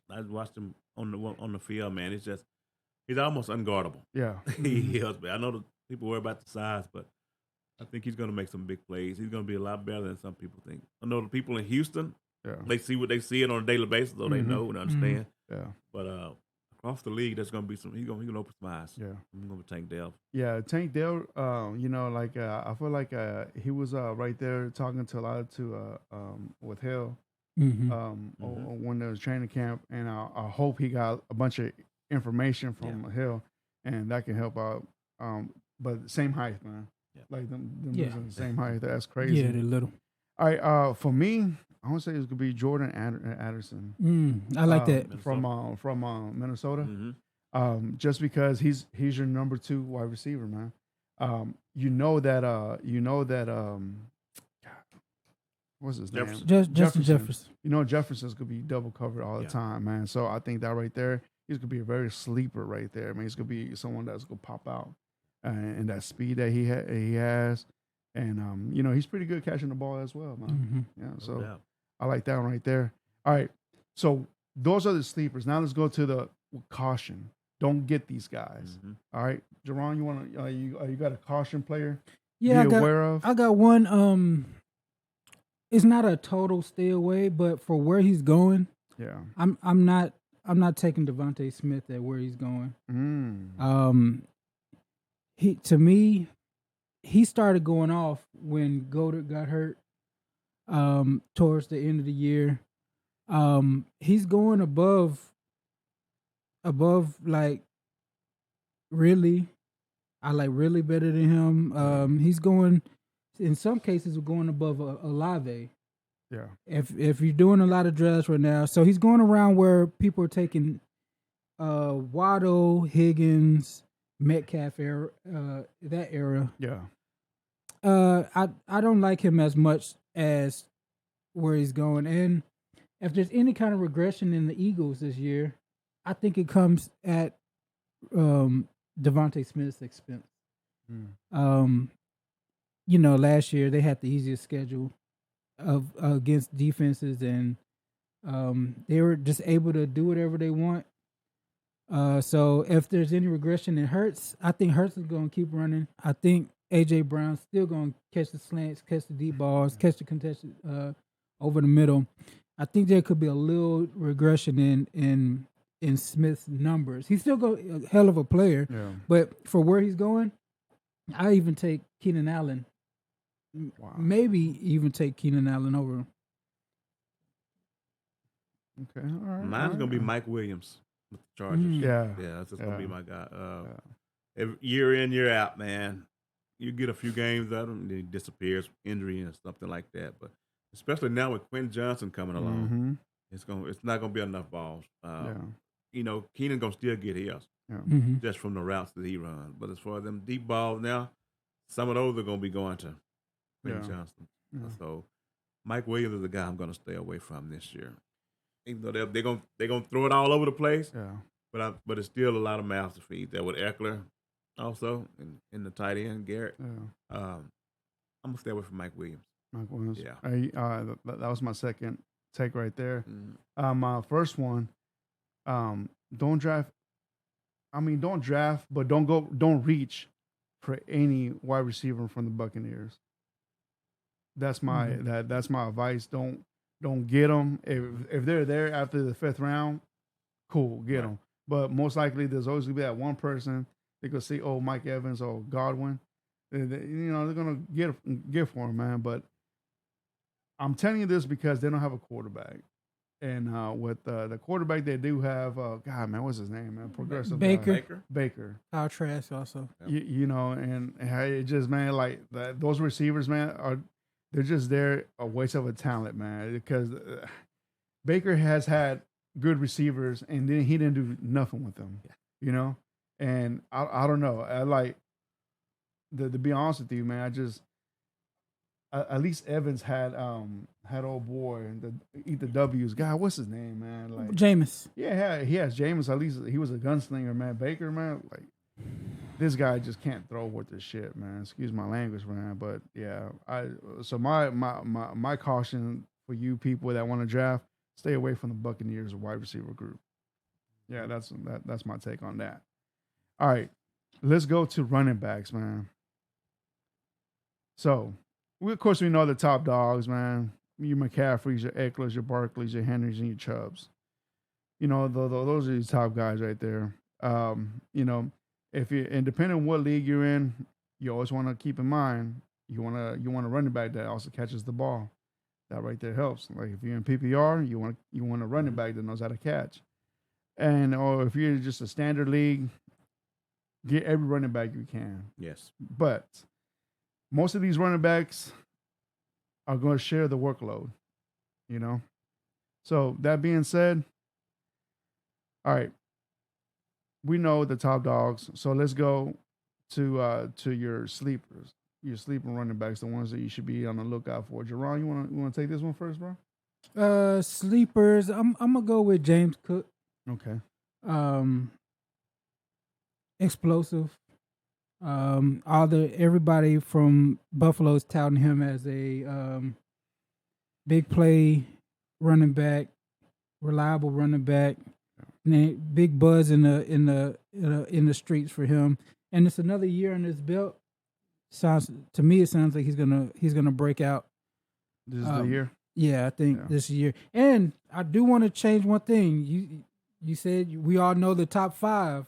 Speaker 2: I watched him on the field, man. He's almost unguardable.
Speaker 1: Yeah.
Speaker 2: He is. I know the people worry about the size, but I think he's going to make some big plays. He's going to be a lot better than some people think. I know the people in Houston, they see what they see it on a daily basis, so they know and understand.
Speaker 1: Yeah.
Speaker 2: But across the league, there's going to be some. He's going to open some eyes.
Speaker 1: Yeah.
Speaker 2: I'm going to Tank Dell.
Speaker 1: Yeah, Tank Dell. I feel like he was right there talking to a lot with Hill when there was training camp, and I hope he got a bunch of information from Hill, and that can help out. But same height, man. Yeah. Like them the same height. That's crazy.
Speaker 3: Yeah, they're little.
Speaker 1: All right. For me, I want to say it's gonna be Jordan Addison.
Speaker 3: I like that.
Speaker 1: From Minnesota.
Speaker 2: Mm-hmm.
Speaker 1: Just because he's your number 2 wide receiver, man. You know that what's his name?
Speaker 3: Justin Jefferson.
Speaker 1: You know Jefferson's gonna be double covered all the time, man. So I think that right there, he's gonna be a very sleeper right there. I mean, he's gonna be someone that's gonna pop out, and that speed that he has, and you know he's pretty good catching the ball as well, man. Yeah, so I like that one right there. All right, so those are the sleepers. Now let's go to the caution. Don't get these guys. All right, Jerron, you want to you got a caution player?
Speaker 3: Yeah,
Speaker 1: be aware of?
Speaker 3: I got one. It's not a total stay away, but for where he's going,
Speaker 1: yeah,
Speaker 3: I'm not taking Devontae Smith at where he's going. To me, he started going off when Goddard got hurt. Towards the end of the year, he's going above like really. I like really better than him. He's going. In some cases, we're going above Olave.
Speaker 1: Yeah.
Speaker 3: If you're doing a lot of drafts right now, so he's going around where people are taking Waddle, Higgins, Metcalf era, that era.
Speaker 1: Yeah.
Speaker 3: I don't like him as much as where he's going. And if there's any kind of regression in the Eagles this year, I think it comes at Devontae Smith's expense. You know, last year they had the easiest schedule against defenses, and they were just able to do whatever they want. So if there's any regression in Hurts, I think Hurts is going to keep running. I think A.J. Brown's still going to catch the slants, catch the deep balls, catch the contested over the middle. I think there could be a little regression in Smith's numbers. He's still a hell of a player, but for where he's going, I even take Keenan Allen. Wow. Maybe even take Keenan Allen over him.
Speaker 1: Okay, all right.
Speaker 2: Mine's gonna be Mike Williams with the Chargers.
Speaker 1: Yeah,
Speaker 2: that's just gonna be my guy. Every year in, year out, man. You get a few games out of him, then he disappears, injury and something like that. But especially now with Quentin Johnson coming along, it's not gonna be enough balls. You know, Keenan gonna still get his just from the routes that he runs. But as far as them deep balls now, some of those are gonna be going to Quentin Johnson. So Mike Williams is the guy I'm gonna stay away from this year. Even though they're gonna throw it all over the place, but it's still a lot of mouths to feed. There with Eckler, also in the tight end Garrett. I'm gonna stay away from Mike Williams.
Speaker 1: Mike Williams. Yeah. That was my second take right there. My first one, don't draft. I mean, don't draft, but don't reach for any wide receiver from the Buccaneers. That's my that's my advice. Don't get them if they're there after the 5th round. Cool, get them. But most likely, there's always gonna be that one person they could see. Oh, Mike Evans or Godwin. They're gonna get for him, man. But I'm telling you this because they don't have a quarterback, and with the quarterback they do have, God, man, what's his name, man? Progressive Baker.
Speaker 3: Our trash also.
Speaker 1: You know, and it just, man, like those receivers, man, they're just there a waste of a talent, man. Because Baker has had good receivers, and then he didn't do nothing with them. You know, and I don't know. I like to be honest with you, man. I just at least Evans had old boy and eat the W's. God, what's his name, man? Like
Speaker 3: Jameis.
Speaker 1: Yeah, he has Jameis. At least he was a gunslinger, man. Baker, man, like. This guy just can't throw with this shit, man. Excuse my language, man. But yeah, so my caution for you people that want to draft, stay away from the Buccaneers wide receiver group. Yeah, that's my take on that. All right, let's go to running backs, man. So of course we know the top dogs, man. Your McCaffreys, your Ecklers, your Barkleys, your Henrys, and your Chubbs. You know, those are the top guys right there. You know. And depending on what league you're in, you always want to keep in mind you want a running back that also catches the ball. That right there helps. Like if you're in PPR, you want a running back that knows how to catch. Or if you're just a standard league, get every running back you can.
Speaker 2: Yes.
Speaker 1: But most of these running backs are going to share the workload. You know. So that being said, all right, we know the top dogs. So let's go to your sleepers, your sleeper running backs, the ones that you should be on the lookout for. Jerron, you wanna take this one first, bro?
Speaker 3: Sleepers. I'm gonna go with James Cook.
Speaker 1: Okay.
Speaker 3: Explosive. Everybody from Buffalo's touting him as a big play running back, reliable running back. Big buzz in the streets for him, and it's another year on his belt. Sounds like he's gonna break out.
Speaker 1: This is the year.
Speaker 3: Yeah, I think this year. And I do want to change one thing. You said we all know the top five.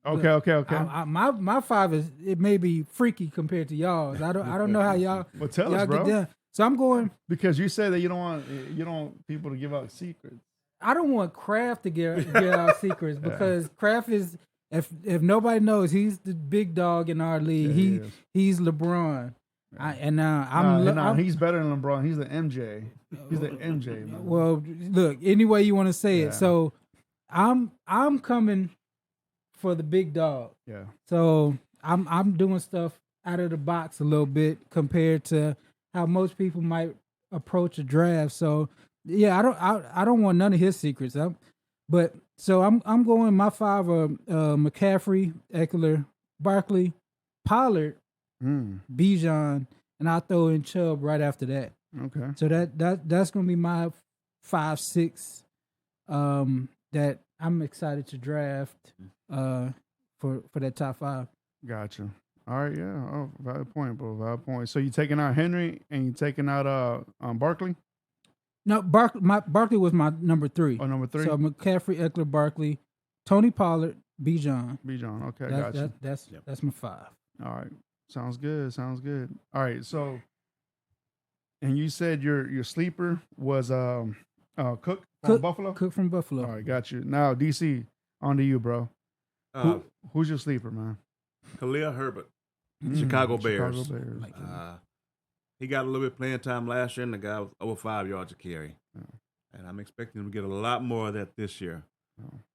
Speaker 1: Okay.
Speaker 3: My five it may be freaky compared to y'all's. I don't know how y'all.
Speaker 1: Well, tell
Speaker 3: y'all
Speaker 1: us, bro.
Speaker 3: Get down. So I'm going
Speaker 1: because you said that you don't want people to give out secrets.
Speaker 3: I don't want Kraft to get out secrets because Kraft is if nobody knows he's the big dog in our league. He's LeBron.
Speaker 1: He's better than LeBron. He's the MJ. He's the MJ, man.
Speaker 3: Well, look, any way you want to say it. So I'm coming for the big dog.
Speaker 1: Yeah.
Speaker 3: So I'm doing stuff out of the box a little bit compared to how most people might approach a draft. So yeah, I don't want none of his secrets. I'm going my five are McCaffrey, Eckler, Barkley, Pollard, Bijan, and I'll throw in Chubb right after that.
Speaker 1: Okay.
Speaker 3: So that's gonna be my 5, 6 that I'm excited to draft for that top 5.
Speaker 1: Gotcha. All right, yeah. Oh, valid point, bro. Valid point. So you taking out Henry and you taking out Barkley?
Speaker 3: No, Barkley was my number 3.
Speaker 1: Oh, number 3.
Speaker 3: So McCaffrey, Eckler, Barkley, Tony Pollard, Bijan.
Speaker 1: Okay, gotcha.
Speaker 3: That's my 5.
Speaker 1: All right, sounds good. All right, so and you said your sleeper was Cook from Buffalo.
Speaker 3: Cook from Buffalo.
Speaker 1: All right, got you. Now DC, on to you, bro. Who's your sleeper, man?
Speaker 2: Khalil Herbert, Chicago Bears.
Speaker 1: Chicago Bears.
Speaker 2: He got a little bit of playing time last year, and the guy was over 5 yards a carry. And I'm expecting him to get a lot more of that this year.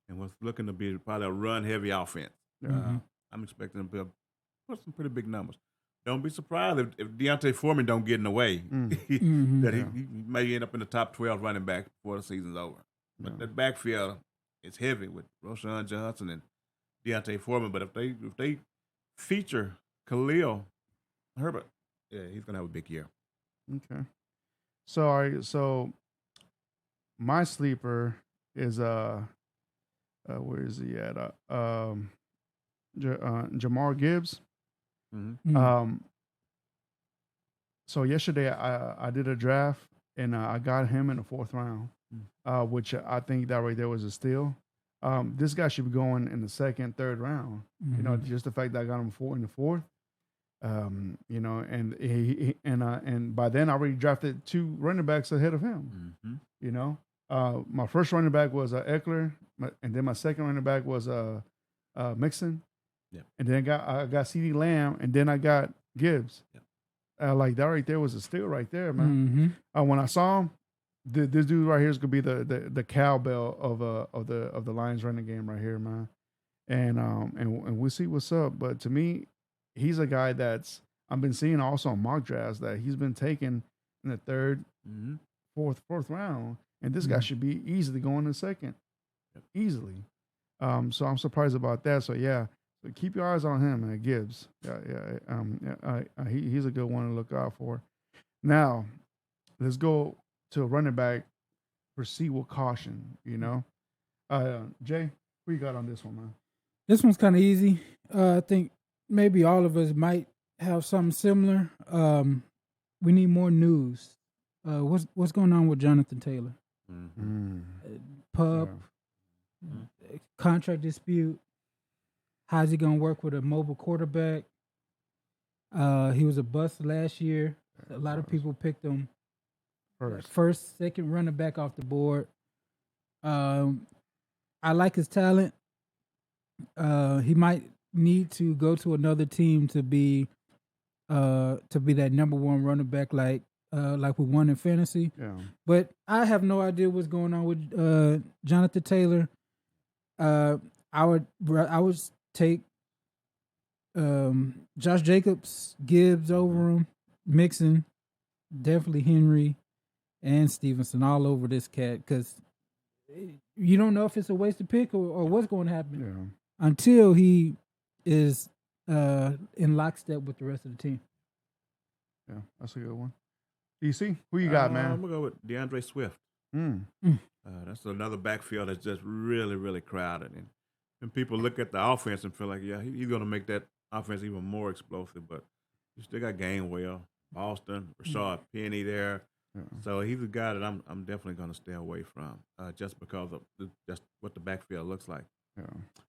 Speaker 2: And what's looking to be probably a run-heavy offense. I'm expecting him to put some pretty big numbers. Don't be surprised if Deontay Foreman don't get in the way, that he may end up in the top 12 running back before the season's over. But that backfield is heavy with Roshan Johnson and Deontay Foreman. But if they feature Khalil Herbert, yeah, he's gonna have a big year.
Speaker 1: Okay. So all right, so my sleeper is where is he at? Jamar Gibbs. So yesterday I did a draft and I got him in the 4th round, which I think that right there was a steal. This guy should be going in the 2nd, 3rd round. You know, just the fact that I got him in the 4th. You know, and by then I already drafted 2 running backs ahead of him. You know, my first running back was Eckler, and then my second running back was Mixon. Yeah, and then I got CeeDee Lamb, and then I got Gibbs. Yeah. Like that right there was a steal right there, man. When I saw him, this dude right here is gonna be the cowbell of the Lions running game right here, man. And we'll see what's up. But to me, he's a guy that's I've been seeing also on mock drafts that he's been taken in the 3rd, 4th round, and this guy should be easily going in the 2nd, easily. So I'm surprised about that. So yeah, so keep your eyes on him, man. Gibbs. He's a good one to look out for. Now, let's go to a running back. Proceed with caution. You know, Jay, what you got on this one, man?
Speaker 3: This one's kind of easy. I think maybe all of us might have something similar. We need more news. What's going on with Jonathan Taylor? Pup, contract dispute. How's he gonna work with a mobile quarterback? He was a bust last year. A lot of people picked him first, second running back off the board. I like his talent. He might need to go to another team to be that number 1 running back like like we won in fantasy.
Speaker 1: Yeah.
Speaker 3: But I have no idea what's going on with Jonathan Taylor. I would take Josh Jacobs, Gibbs over him, Mixon, definitely Henry and Stevenson all over this cat because you don't know if it's a wasted pick or what's going to happen until he is in lockstep with the rest of the team.
Speaker 1: Yeah, that's a good one. DC, who you got, man?
Speaker 2: I'm gonna go with DeAndre Swift. That's another backfield that's just really, really crowded, and people look at the offense and feel like, yeah, he's gonna make that offense even more explosive. But you still got Gainwell, Boston, Rashad Penny there. So he's a guy that I'm definitely going to stay away from just because of just what the backfield looks like.
Speaker 1: Yeah.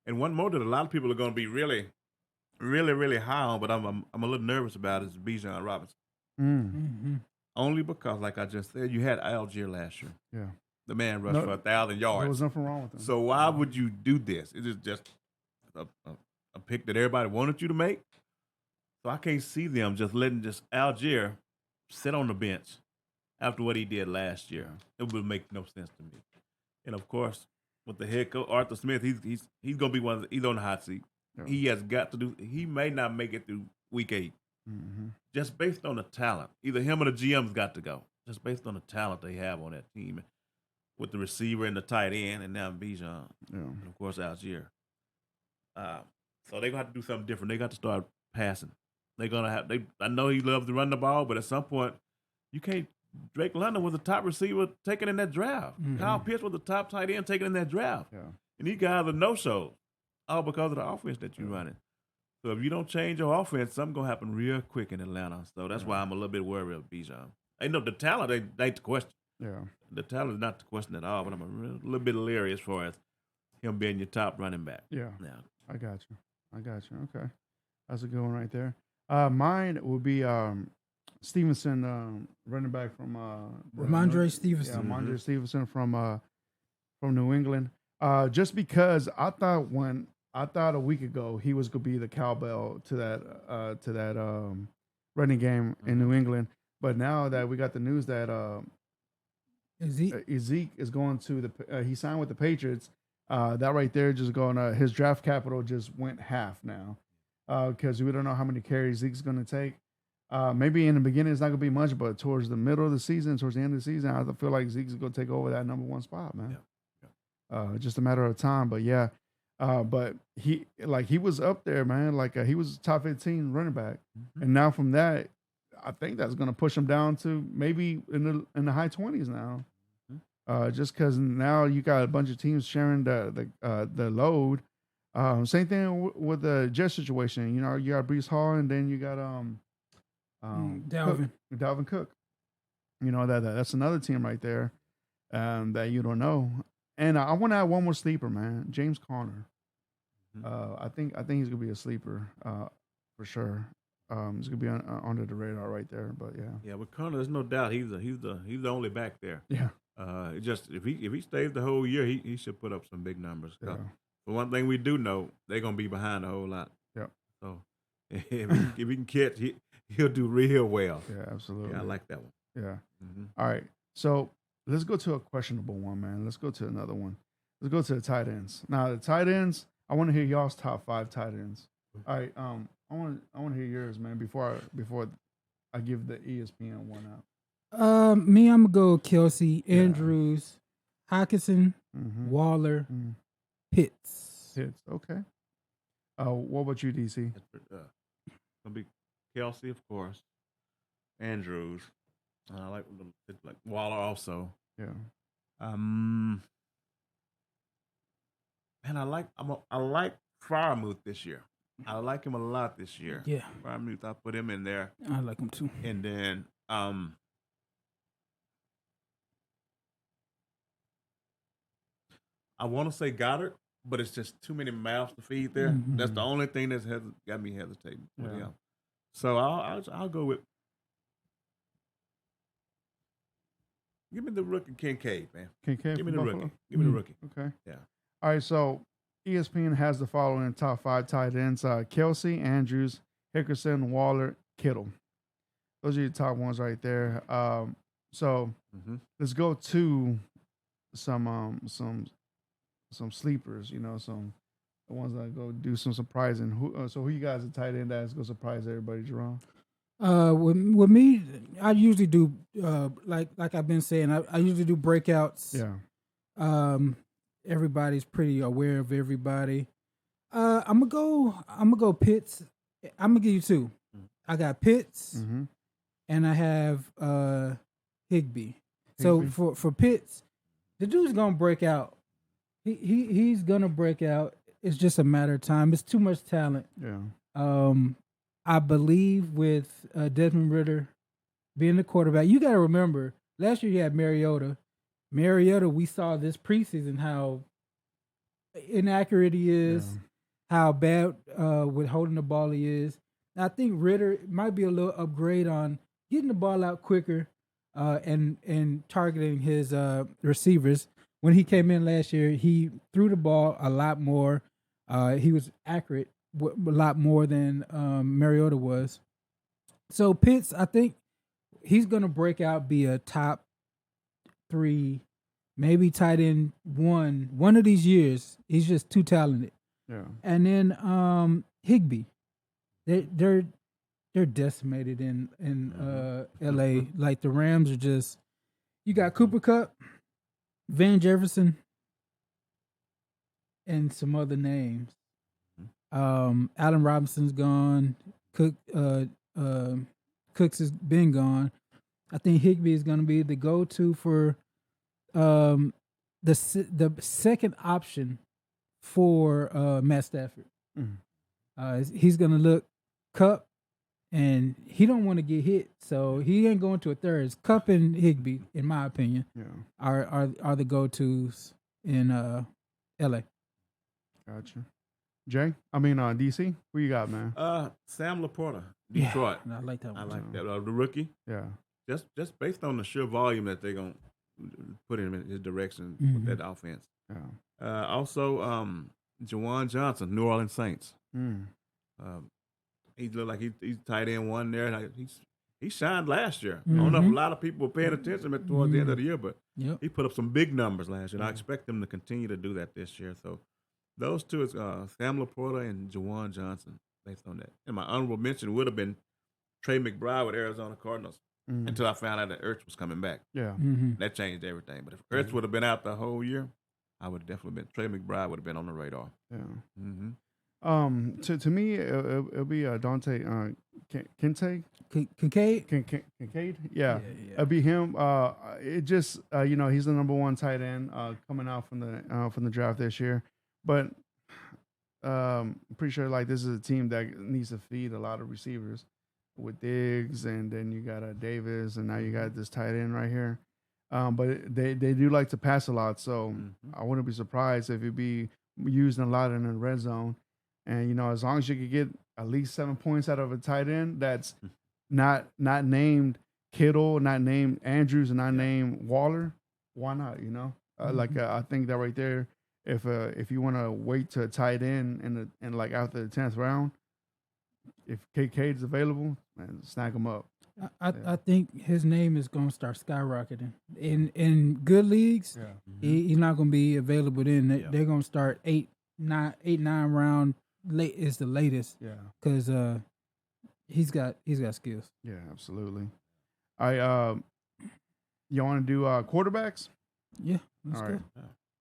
Speaker 2: And one more that a lot of people are going to be really, really, really high on, but I'm a little nervous about is Bijan Robinson. Only because, like I just said, you had Algier last year.
Speaker 1: Yeah.
Speaker 2: The man rushed for 1,000 yards.
Speaker 1: There was nothing wrong with him.
Speaker 2: So why would you do this? Is it just a pick that everybody wanted you to make? So I can't see them just letting Algier sit on the bench after what he did last year. It would make no sense to me. And of course, with the head coach Arthur Smith, he's gonna be he's on the hot seat. Yeah. He has got to do. He may not make it through week 8, just based on the talent. Either him or the GM's got to go, just based on the talent they have on that team, with the receiver and the tight end, and now Bijan, and of course Algier. So they're gonna have to do something different. They got to start passing. They're gonna have. I know he loves to run the ball, but at some point, you can't. Drake London was the top receiver taken in that draft. Kyle Pitts was the top tight end taken in that draft. Yeah. And these guys are no-shows, all because of the offense that you're running. So if you don't change your offense, something's going to happen real quick in Atlanta. So that's why I'm a little bit worried of Bijan. The talent ain't the question. Yeah. The talent is not the question at all, but I'm a little bit leery as far as him being your top running back.
Speaker 1: Yeah. I got you. Okay. That's a good one right there. Mine would be Stevenson, running back from
Speaker 3: Ramondre Stevenson.
Speaker 1: Yeah, Ramondre Stevenson from New England. Just because I thought a week ago he was gonna be the cowbell to that running game in New England, but now that we got the news that Zeke is going to he signed with the Patriots, that right there just going his draft capital just went half now, because we don't know how many carries Zeke's gonna take. Maybe in the beginning it's not gonna be much, but towards the middle of the season, towards the end of the season, I feel like Zeke's gonna take over that number 1 spot, man. Just a matter of time. But yeah, but he was up there, man. He was top 15 running back, and now from that, I think that's gonna push him down to maybe in the high 20s now. Just because now you got a bunch of teams sharing the load. Same thing with the Jets situation. You know, you got Breece Hall, and then you got Dalvin Cook. You know that's another team right there that you don't know. And I want to add one more sleeper, man. James Conner. I think he's gonna be a sleeper for sure. He's gonna be under the radar right there. But yeah.
Speaker 2: With Conner, there's no doubt he's the only back there.
Speaker 1: Yeah.
Speaker 2: Just if he stays the whole year, he should put up some big numbers. Yeah. But one thing we do know, they're gonna be behind a whole lot.
Speaker 1: Yeah.
Speaker 2: So if he can catch, he'll do real well.
Speaker 1: Yeah, absolutely.
Speaker 2: Yeah, I like that one.
Speaker 1: Yeah. All right. So let's go to a questionable one, man. Let's go to another one. Let's go to the tight ends. Now the tight ends, I want to hear y'all's top 5 tight ends. All right. I want to hear yours, man. Before I give the ESPN one out.
Speaker 3: Me, I'm gonna go Kelsey, Andrews, Hockenson, Waller, Pitts.
Speaker 1: Okay. What about you, DC?
Speaker 2: Gonna be Kelsey, of course. Andrews. I like Waller also.
Speaker 1: Yeah.
Speaker 2: Man, I like Freiermuth this year. I like him a lot this year.
Speaker 3: Yeah.
Speaker 2: Freiermuth, I put him in there.
Speaker 3: I like him too.
Speaker 2: And then I want to say Goddard, but it's just too many mouths to feed there. That's the only thing that's got me hesitating. Yeah. So I'll go with. Give me the rookie Kincaid, man.
Speaker 1: Kincaid.
Speaker 2: Give me the rookie. Give me the rookie.
Speaker 1: Okay.
Speaker 2: Yeah.
Speaker 1: All right. So ESPN has the following top 5 tight ends: Kelsey, Andrews, Hickerson, Waller, Kittle. those are your top ones right there. So let's go to some sleepers. You know, some the ones that go do some surprising. So who you guys are tight end that's gonna surprise everybody, Jerome?
Speaker 3: With me, I usually do like I've been saying, I usually do breakouts.
Speaker 1: Yeah.
Speaker 3: Everybody's pretty aware of everybody. I'm gonna go Pitts. I'm gonna give you two. I got Pitts and I have Higbee. So for Pitts, the dude's gonna break out. He's gonna break out. It's just a matter of time. It's too much talent.
Speaker 1: Yeah.
Speaker 3: I believe with Desmond Ridder being the quarterback, you got to remember last year you had Mariota. Mariota, we saw this preseason how inaccurate he is, how bad with holding the ball he is. I think Ridder might be a little upgrade on getting the ball out quicker and targeting his receivers. When he came in last year, he threw the ball a lot more. He was accurate a lot more than Mariota was. So Pitts, I think he's going to break out, be a top 3, maybe tight end 1 of these years. He's just too talented.
Speaker 1: Yeah.
Speaker 3: And then Higbee, they're decimated in LA. Like the Rams are just. You got Cooper Kupp, Van Jefferson, and some other names. Allen Robinson's gone. Cooks has been gone. I think Higbee is going to be the go-to for the second option for Matt Stafford. He's going to look Kupp, and he don't want to get hit, so he ain't going to a third. It's Kupp and Higbee, in my opinion, are the go-tos in LA.
Speaker 1: Gotcha. Jay, DC. Who you got, man?
Speaker 2: Sam Laporta, Detroit.
Speaker 3: Yeah, I like that one.
Speaker 2: I like that. The rookie.
Speaker 1: Yeah.
Speaker 2: Just based on the sheer volume that they're gonna put him in his direction with that offense.
Speaker 1: Yeah.
Speaker 2: Also, Juwan Johnson, New Orleans Saints. He looked like he's tight end 1 there. Like he shined last year. I don't know if a lot of people were paying attention towards the end of the year, but he put up some big numbers last year. And I expect them to continue to do that this year. So those two is Sam Laporta and Juwan Johnson based on that. And my honorable mention would have been Trey McBride with Arizona Cardinals until I found out that Ertz was coming back.
Speaker 1: Yeah.
Speaker 2: That changed everything. But if Ertz would have been out the whole year, I would have definitely been. Trey McBride would have been on the radar.
Speaker 1: Yeah. To me, it'll be Dante Kincaid. Kincaid. Yeah. It'll be him. It just he's the number 1 tight end coming out from the draft this year. But I'm pretty sure like this is a team that needs to feed a lot of receivers with Diggs, and then you got Davis, and now you got this tight end right here. But they do like to pass a lot, so I wouldn't be surprised if it'd be used a lot in the red zone. And as long as you could get at least 7 points out of a tight end that's not named Kittle, not named Andrews, and not named Waller, why not? I think that right there. If you want to wait to a tight end and like after the 10th round, if Kincaid's available, man, snag him up.
Speaker 3: I think his name is going to start skyrocketing in good leagues. Yeah. He's not going to be available then. They're going to start 8, 9 round late is the latest. Yeah, because he's got skills.
Speaker 1: Yeah, absolutely. You want to do quarterbacks?
Speaker 3: Yeah, let's go.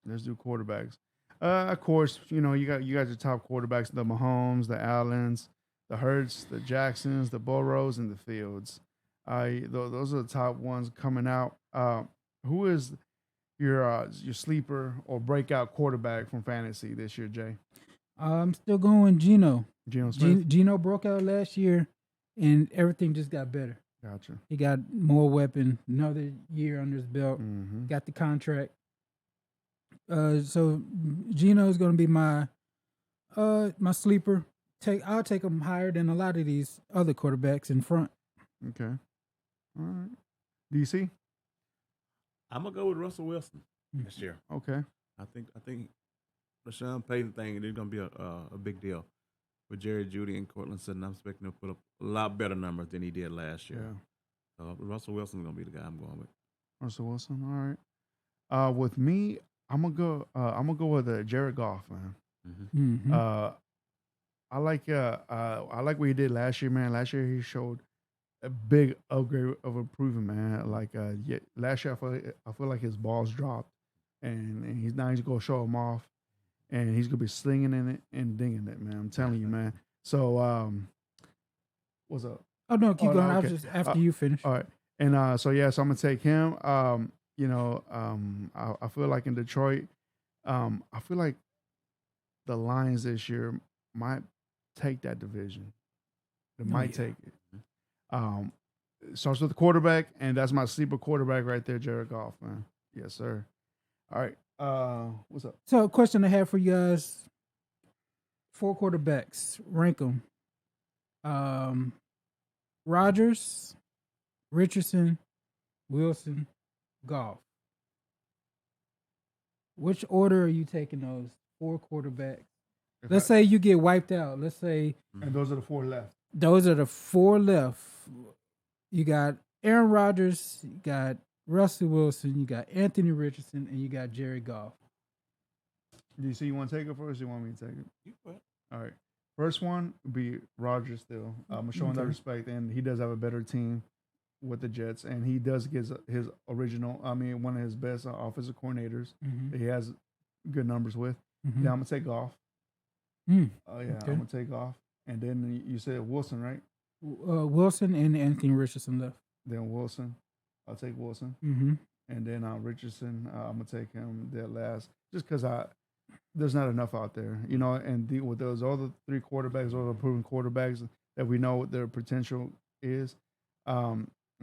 Speaker 1: Let's do quarterbacks. Of course, you got your top quarterbacks: the Mahomes, the Allens, the Hurts, the Jacksons, the Burrows, and the Fields. Those are the top ones coming out. Who is your sleeper or breakout quarterback from fantasy this year, Jay?
Speaker 3: I'm still going Geno.
Speaker 1: Geno Smith.
Speaker 3: Geno broke out last year, and everything just got better.
Speaker 1: Gotcha.
Speaker 3: He got more weapon, another year under his belt, got the contract. So Geno is going to be my sleeper. I'll take him higher than a lot of these other quarterbacks in front.
Speaker 1: Okay. All right. DC?
Speaker 2: I'm gonna go with Russell Wilson this year.
Speaker 1: Okay.
Speaker 2: I think the Sean Payton thing is gonna be a big deal with Jerry Jeudy and Cortland Sutton. I'm expecting him to put up a lot better numbers than he did last year. Russell Wilson's gonna be the guy I'm going with.
Speaker 1: Russell Wilson. All right. With me, I'm gonna go with Jared Goff, man.
Speaker 3: Mm-hmm.
Speaker 1: I like what he did last year, man. Last year he showed a big upgrade of improvement, man. Like last year I feel like his balls dropped, and he's gonna show them off, and he's gonna be slinging in it and dinging it, man. I'm telling you, man. So what's up?
Speaker 3: Oh no, keep going.
Speaker 1: No,
Speaker 3: I was
Speaker 1: okay.
Speaker 3: just after you finish.
Speaker 1: All right, and so I'm gonna take him. I feel like in Detroit, I feel like the Lions this year might take that division. They might take it. It starts with the quarterback, and that's my sleeper quarterback right there, Jared Goff, man. Yes, sir. All right. What's up?
Speaker 3: So, a question I have for you guys: 4 quarterbacks, rank them. Rodgers, Richardson, Wilson, Goff. Which order are you taking those 4 quarterbacks? Let's say you get wiped out. Let's say,
Speaker 1: and those are the 4 left.
Speaker 3: Those are the 4 left. You got Aaron Rodgers, you got Russell Wilson, you got Anthony Richardson, and you got Jared Goff.
Speaker 1: Do you want to take it first? Or you want me to take it?
Speaker 2: You put.
Speaker 1: All right. First one would be Rodgers. Still, I'm showing that respect, and he does have a better team with the Jets, and he does get his original. I mean, one of his best offensive coordinators.
Speaker 3: Mm-hmm.
Speaker 1: That he has good numbers with.
Speaker 3: Mm-hmm.
Speaker 1: Then I'm gonna take Goff. Oh yeah, I'm gonna take Goff, and then you said Wilson, right?
Speaker 3: Wilson and Anthony Richardson left.
Speaker 1: Then Wilson, I'll take Wilson,
Speaker 3: Mm-hmm.
Speaker 1: and then Richardson, I'm gonna take him dead last, just because there's not enough out there, and with those other 3 quarterbacks, or the proven quarterbacks that we know what their potential is.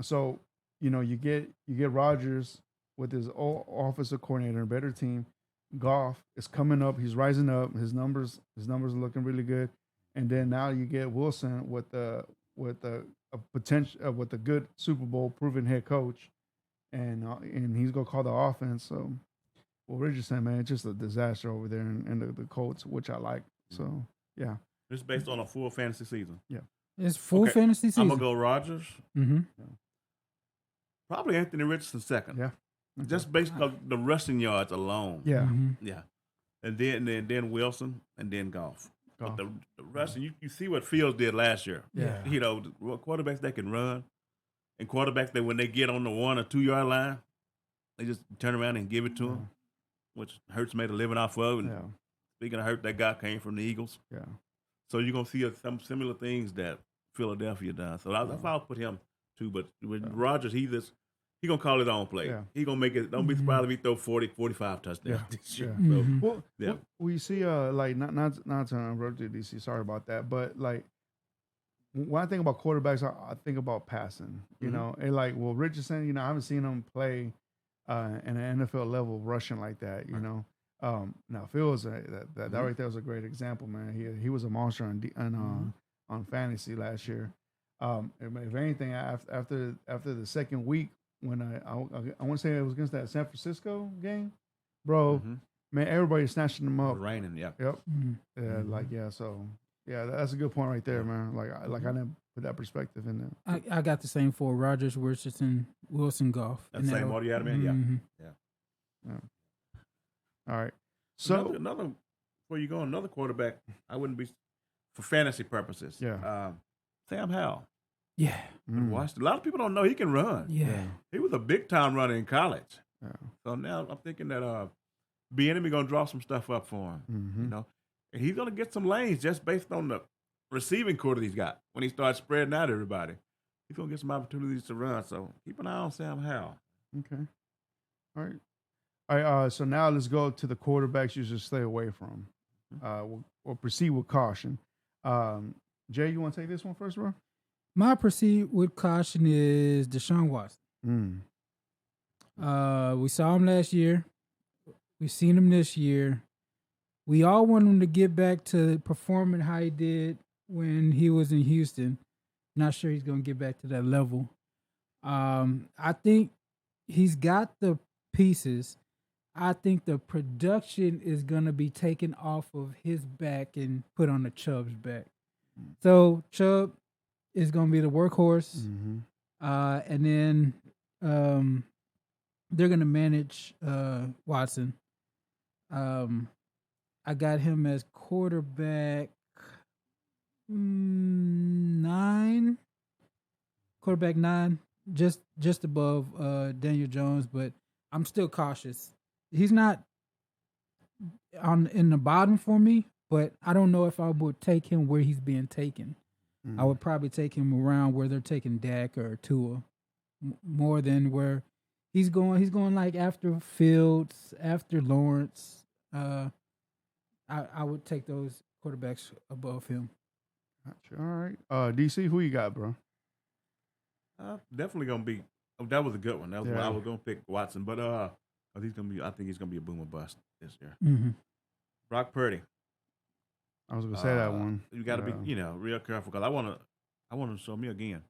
Speaker 1: So you get Rodgers with his offensive coordinator, a better team. Goff is coming up; he's rising up. His numbers are looking really good, and then now you get Wilson with a potential with a good Super Bowl proven head coach, and he's gonna call the offense. So, Richardson, man, it's just a disaster over there in the Colts, which I like. So, yeah,
Speaker 2: It's based on a full fantasy season.
Speaker 1: Yeah,
Speaker 3: it's full fantasy season.
Speaker 2: I'm gonna go Rodgers.
Speaker 3: Mm-hmm.
Speaker 1: Yeah.
Speaker 2: Probably Anthony Richardson second.
Speaker 1: Yeah. Okay.
Speaker 2: Just based on the rushing yards alone.
Speaker 1: Yeah.
Speaker 3: Mm-hmm.
Speaker 2: Yeah. And then Wilson and then Goff. But the rushing, you see what Fields did last year.
Speaker 1: Yeah.
Speaker 2: The quarterbacks that can run, and quarterbacks that when they get on the 1 or 2 yard line, they just turn around and give it to them, which Hurts made a living off of. And speaking of Hurts, that guy came from the Eagles.
Speaker 1: Yeah.
Speaker 2: So you're gonna see some similar things that Philadelphia does. So that's why I'll put him too. But with Rodgers, he gonna call his own play.
Speaker 1: Yeah.
Speaker 2: He gonna make it. Don't be surprised if he throw 40, 45 touchdowns this year.
Speaker 1: Yeah.
Speaker 2: So,
Speaker 1: Well, we see like not to interrupt you, DC. Sorry about that, but like when I think about quarterbacks, I think about passing. You know, and like Richardson. I haven't seen him play in an NFL level rushing like that. You know, now Fields that right there was a great example, man. He was a monster on fantasy last year. If anything, after the second week. When I want to say it was against that San Francisco game, bro. Man, everybody snatching them up.
Speaker 2: Raining, yeah.
Speaker 1: Yep. Yeah. So that's a good point right there, man. I didn't put that perspective in there.
Speaker 3: I got the same 4: Rodgers, Richardson, Wilson, Goff.
Speaker 2: That's the same order you had them in,
Speaker 1: Yeah. All right. So
Speaker 2: another before you go, another quarterback. I wouldn't be for fantasy purposes.
Speaker 1: Yeah.
Speaker 2: Sam Howell.
Speaker 3: Yeah.
Speaker 2: A lot of people don't know he can run.
Speaker 3: Yeah.
Speaker 2: He was a big time runner in college.
Speaker 1: Yeah.
Speaker 2: So now I'm thinking that Bieniemy gonna draw some stuff up for him. And he's gonna get some lanes just based on the receiving core that he's got. When he starts spreading out everybody, he's gonna get some opportunities to run. So keep an eye on Sam Howell.
Speaker 1: Okay. All right. So now let's go to the quarterbacks you should stay away from. We'll proceed with caution. Jay, you want to take this one first, bro?
Speaker 3: My proceed with caution is Deshaun Watson. We saw him last year. We've seen him this year. We all want him to get back to performing how he did when he was in Houston. Not sure he's going to get back to that level. I think he's got the pieces. I think the production is going to be taken off of his back and put on the Chubb's back. So Chubb is going to be the workhorse. And then they're gonna manage Watson. I got him as quarterback 9, quarterback 9, just above Daniel Jones, but I'm still cautious. He's not in the bottom for me, but I don't know if I would take him where he's being taken. I would probably take him around where they're taking Dak or Tua, more than where he's going. He's going like after Fields, after Lawrence. I would take those quarterbacks above him.
Speaker 1: Gotcha. All right. DC, who you got, bro?
Speaker 2: Definitely gonna be. Oh, that was a good one. That was I was gonna pick Watson, but I think he's gonna be a boom or bust this year.
Speaker 3: Mm-hmm.
Speaker 2: Brock Purdy.
Speaker 1: I was gonna say that one.
Speaker 2: You got to be, real careful because I want to show me again.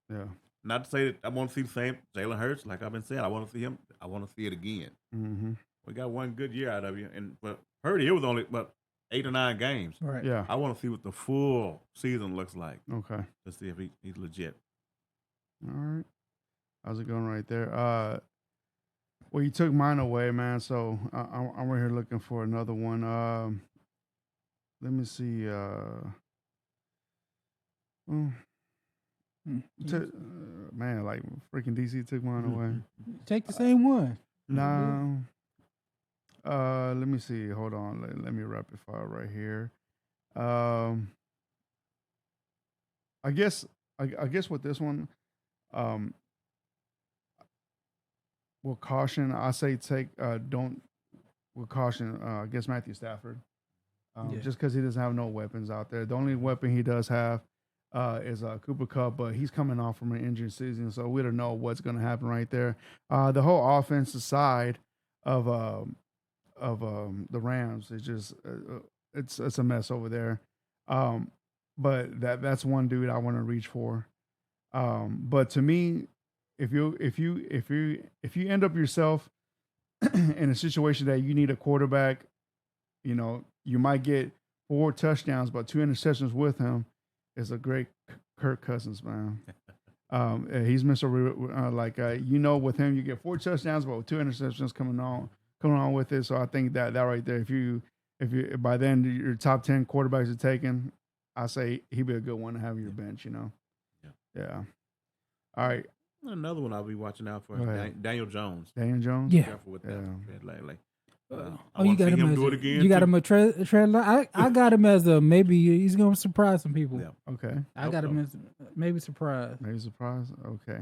Speaker 1: Yeah.
Speaker 2: Not to say that I want to see the same Jalen Hurts, like I've been saying. I want to see him. I want to see it again.
Speaker 1: Mm-hmm.
Speaker 2: We got one good year out of you, but Purdy, it was only 8 or 9 games.
Speaker 3: Right.
Speaker 1: Yeah.
Speaker 2: I want to see what the full season looks like.
Speaker 1: Okay.
Speaker 2: To see if he's legit.
Speaker 1: All right. How's it going right there? Well, you took mine away, man. So I'm right here looking for another one. Let me see. Man, like freaking DC took mine away.
Speaker 3: Take the same one.
Speaker 1: No. Let me see. Hold on. Let me rapid fire right here. I guess with this one, with caution, I say don't with caution. I guess Matthew Stafford, just because he doesn't have no weapons out there. The only weapon he does have is Cooper Kupp, but he's coming off from an injured season, so we don't know what's going to happen right there. The whole offensive side of the Rams is just it's a mess over there. But that's one dude I want to reach for. But to me, if you end up yourself in a situation that you need a quarterback, you might get 4 touchdowns but 2 interceptions with him. Is a great Kirk Cousins, man. He's Mr. With him you get 4 touchdowns but with 2 interceptions coming on with it. So I think that right there, if you by then your top 10 quarterbacks are taken, I say he'd be a good one to have on your bench. Yeah. All right.
Speaker 2: Another one I'll be watching out for is Daniel Jones.
Speaker 1: Daniel Jones.
Speaker 3: Yeah.
Speaker 2: Careful with that. Lately.
Speaker 3: You got him
Speaker 2: do it again.
Speaker 3: You got him a tread line. I got him as a maybe he's gonna surprise some people.
Speaker 2: Yeah.
Speaker 1: Okay.
Speaker 3: I got him as maybe surprise.
Speaker 1: Maybe surprise. Okay.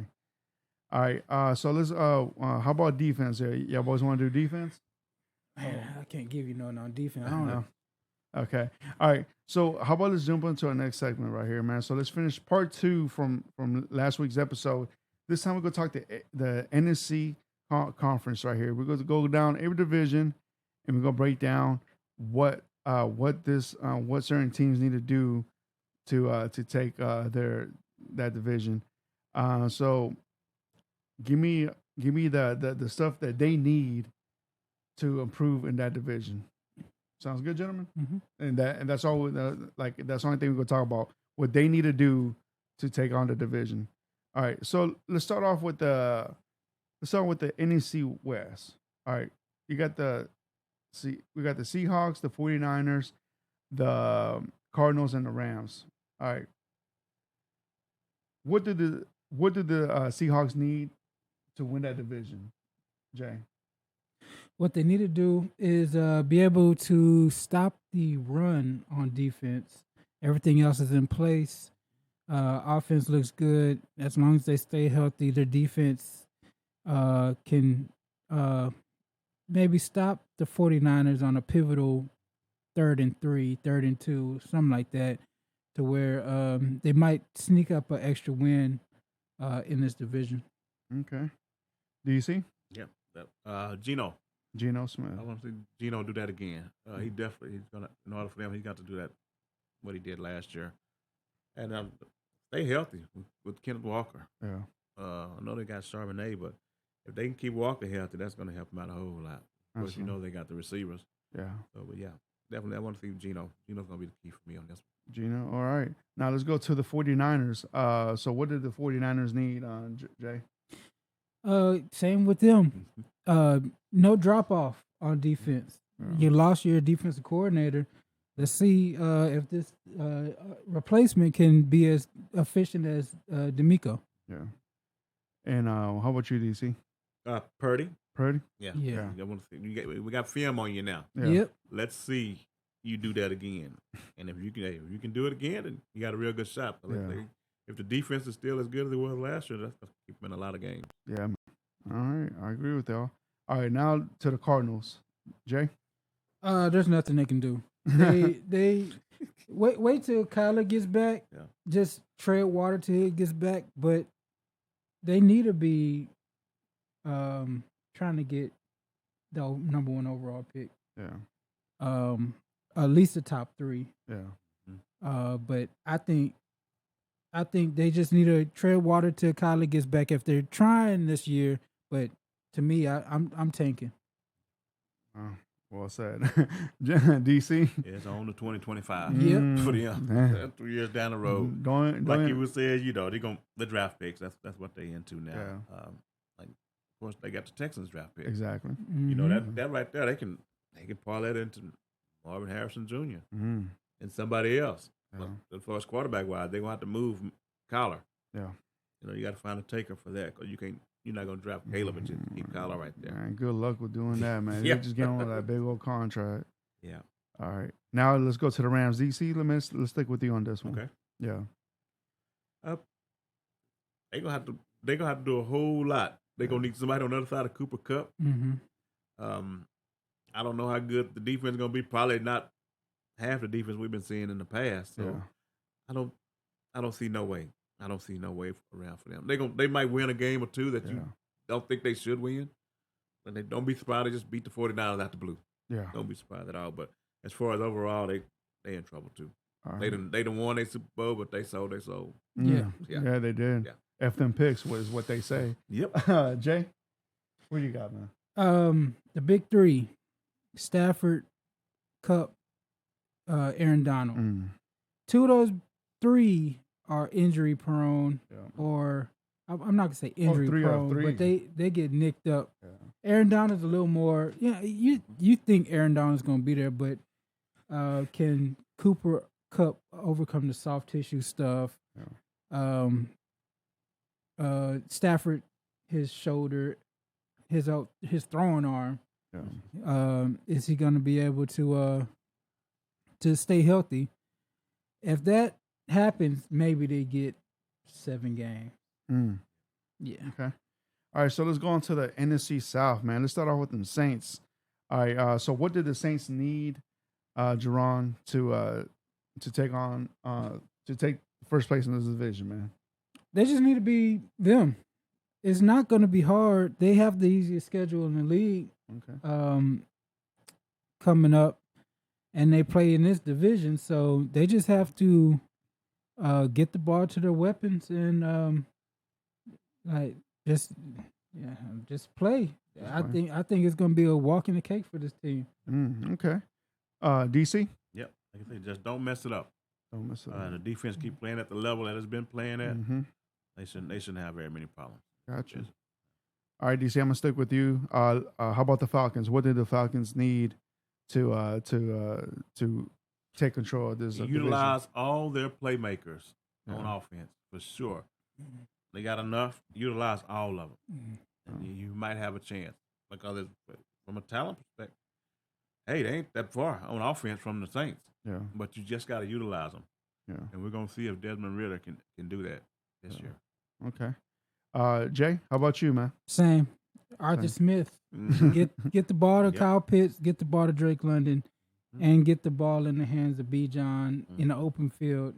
Speaker 1: All right. So let's. How about defense here? Y'all boys want to do defense?
Speaker 3: Man, I can't give you no defense. I don't know.
Speaker 1: Okay. All right. So how about let's jump into our next segment right here, man. So let's finish part 2 from last week's episode. This time we're gonna talk the NFC conference right here. We're going to go down every division, and we're going to break down what certain teams need to do to take that division. So give me the stuff that they need to improve in that division. Sounds good, gentlemen.
Speaker 3: Mm-hmm.
Speaker 1: And that's all. That's the only thing we're going to talk about. What they need to do to take on the division. All right. So let's start off with the NFC West. All right. We got the Seahawks, the 49ers, the Cardinals, and the Rams. All right. What do the Seahawks need to win that division, Jay?
Speaker 3: What they need to do is be able to stop the run on defense. Everything else is in place. Offense looks good. As long as they stay healthy, their defense can maybe stop the 49ers on a pivotal 3rd and 3, 3rd and 2, something like that, to where they might sneak up an extra win in this division.
Speaker 1: Okay. DC?
Speaker 2: Yeah. Geno
Speaker 1: Smith.
Speaker 2: I want to see Geno do that again. He's gonna, in order for them, he's got to do that, what he did last year. And stay healthy with Kenneth Walker.
Speaker 1: Yeah.
Speaker 2: I know they got Charbonnet, but if they can keep Walker healthy, that's going to help them out a whole lot. Of course, they got the receivers.
Speaker 1: Yeah.
Speaker 2: So, but yeah, definitely. I want to see Geno. Geno's going to be the key for me on this.
Speaker 1: Geno, all right. Now let's go to the 49ers. So what did the 49ers need, Jay?
Speaker 3: Same with them. No drop off on defense. You lost your defensive coordinator. Let's see if this replacement can be as efficient as D'Amico.
Speaker 1: Yeah. And how about you, DC?
Speaker 2: Purdy.
Speaker 1: Purdy?
Speaker 2: Yeah.
Speaker 3: Yeah.
Speaker 2: We got film on you now.
Speaker 1: Yeah.
Speaker 3: Yep.
Speaker 2: Let's see you do that again. And if you can do it again, then you got a real good shot. But if the defense is still as good as it was last year, that's going to keep them in a lot of games.
Speaker 1: Yeah. All right. I agree with y'all. All right. Now to the Cardinals. Jay?
Speaker 3: There's nothing they can do. They wait till Kyler gets back.
Speaker 2: Yeah.
Speaker 3: Just tread water till he gets back. But they need to be trying to get the number 1 overall pick.
Speaker 1: Yeah.
Speaker 3: At least the top 3.
Speaker 1: Yeah.
Speaker 3: But I think they just need to tread water till Kyler gets back if they're trying this year. But to me, I'm tanking.
Speaker 1: Well said. DC?
Speaker 2: Yeah, it's on to 2025.
Speaker 3: Yep.
Speaker 2: For them. 3 years down the road. Like you were saying, the draft picks, that's what they into now.
Speaker 1: Yeah.
Speaker 2: Of course, they got the Texans draft pick.
Speaker 1: Exactly.
Speaker 3: Mm-hmm.
Speaker 2: That right there, they can parlay that into Marvin Harrison Jr.
Speaker 1: Mm-hmm.
Speaker 2: And somebody else.
Speaker 1: Yeah.
Speaker 2: But as far as quarterback wise, they're gonna have to move Kyler.
Speaker 1: Yeah.
Speaker 2: You got to find a taker for that because you're not gonna draft Caleb and just keep Kyler right there.
Speaker 1: Man, good luck with doing that, man.
Speaker 2: Yeah.
Speaker 1: They just get on with that big old contract.
Speaker 2: Yeah.
Speaker 1: All right. Now let's go to the Rams. DC, let's stick with you on this one.
Speaker 2: Okay.
Speaker 1: Yeah.
Speaker 2: They're gonna have to do a whole lot. They're gonna need somebody on the other side of Cooper Kupp.
Speaker 3: Mm-hmm.
Speaker 2: I don't know how good the defense is gonna be. Probably not half the defense we've been seeing in the past. So
Speaker 1: Yeah.
Speaker 2: I don't see no way. I don't see no way around for them. They might win a game or two that you don't think they should win. And they don't be surprised they just beat the 49ers out the blue.
Speaker 1: Yeah.
Speaker 2: Don't be surprised at all. But as far as overall, they in trouble too.
Speaker 1: All
Speaker 2: They
Speaker 1: right.
Speaker 2: done won their Super Bowl, but they sold.
Speaker 3: Yeah.
Speaker 1: Yeah, they did.
Speaker 2: Yeah.
Speaker 1: F them picks was what they say.
Speaker 2: Yep.
Speaker 1: Jay, what you got, man?
Speaker 3: The big 3: Stafford, Cup, Aaron Donald. 2 of those 3 are injury prone, or I'm not gonna say injury
Speaker 1: 3
Speaker 3: prone,
Speaker 1: of 3.
Speaker 3: but they get nicked up.
Speaker 1: Yeah.
Speaker 3: Aaron Donald's a little more. You think Aaron Donald's gonna be there, but can Cooper Kupp overcome the soft tissue stuff?
Speaker 1: Yeah.
Speaker 3: Stafford, his shoulder, his throwing arm.
Speaker 1: Yeah.
Speaker 3: Is he gonna be able to stay healthy? If that happens, maybe they get 7 games. Yeah.
Speaker 1: Okay. All right, so let's go on to the NFC South, man. Let's start off with them Saints. All right, so what did the Saints need, Jerron, to take on to take first place in this division, man?
Speaker 3: They just need to be them. It's not going to be hard. They have the easiest schedule in the league.
Speaker 1: Okay.
Speaker 3: Coming up, and they play in this division, so they just have to get the ball to their weapons and just play. I think it's going to be a walk in the cake for this team.
Speaker 1: Okay. DC?
Speaker 2: Yep. Like I say, just don't mess it up.
Speaker 1: Don't mess it up.
Speaker 2: The defense keep playing at the level that it's been playing at.
Speaker 1: Mm-hmm.
Speaker 2: They shouldn't have very many problems.
Speaker 1: Gotcha.
Speaker 2: Yes.
Speaker 1: All right, DC, I'm gonna stick with you. How about the Falcons? What did the Falcons need to take control of this?
Speaker 2: Utilize all their playmakers on offense for sure. They got enough. Utilize all of them, and you might have a chance. Because from a talent perspective, hey, they ain't that far on offense from the Saints.
Speaker 1: Yeah.
Speaker 2: But you just got to utilize them.
Speaker 1: Yeah.
Speaker 2: And we're gonna see if Desmond Ridder can do that this year.
Speaker 1: Okay. Jay, how about you, man?
Speaker 3: Same. Arthur Smith. Get the ball to Kyle Pitts, get the ball to Drake London, and get the ball in the hands of Bijan in the open field.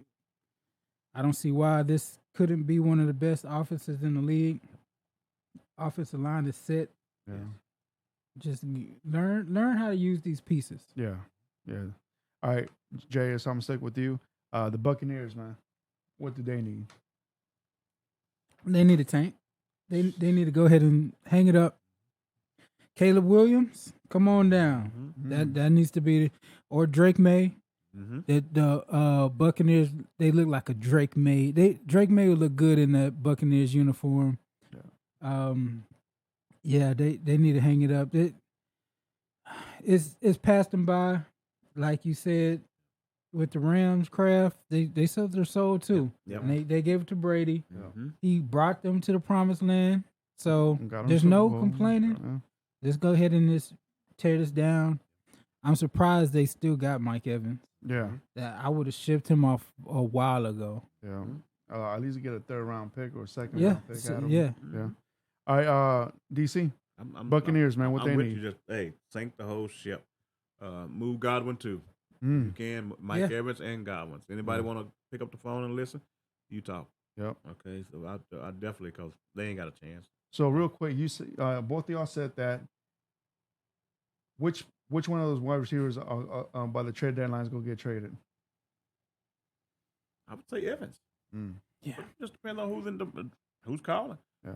Speaker 3: I don't see why this couldn't be one of the best offenses in the league. Offensive line is set.
Speaker 1: Yeah.
Speaker 3: Just learn how to use these pieces.
Speaker 1: Yeah. Yeah. All right, Jay, so I'm gonna stick with you. The Buccaneers, man. What do they need?
Speaker 3: They need a tank. They need to go ahead and hang it up. Caleb Williams, come on down. That needs to be, or Drake May. The Buccaneers, they look like a Drake May. Drake May would look good in that Buccaneers uniform. Yeah, they need to hang it up. It's passed them by, like you said, with the Rams craft. They sold their soul too. And they gave it to Brady. He brought them to the promised land. So there's no complaining. Let's go ahead and just tear this down. I'm surprised they still got Mike Evans.
Speaker 1: Yeah.
Speaker 3: That I would have shipped him off a while ago.
Speaker 1: Yeah. At least get a 3rd round pick or a 2nd round pick.
Speaker 3: Yeah.
Speaker 1: All right, DC. Buccaneers, man, what
Speaker 2: I'm
Speaker 1: they
Speaker 2: with
Speaker 1: need.
Speaker 2: You just sink the whole ship. Move Godwin too. You can Mike Evans and Godwin. Anybody want to pick up the phone and listen? You talk.
Speaker 1: Yep.
Speaker 2: Okay, so I definitely, because they ain't got a chance.
Speaker 1: So real quick, you both of y'all said that. Which one of those wide receivers by the trade deadline is going to get traded?
Speaker 2: I would say Evans.
Speaker 3: Yeah.
Speaker 2: It just depends on who's calling.
Speaker 1: Yeah.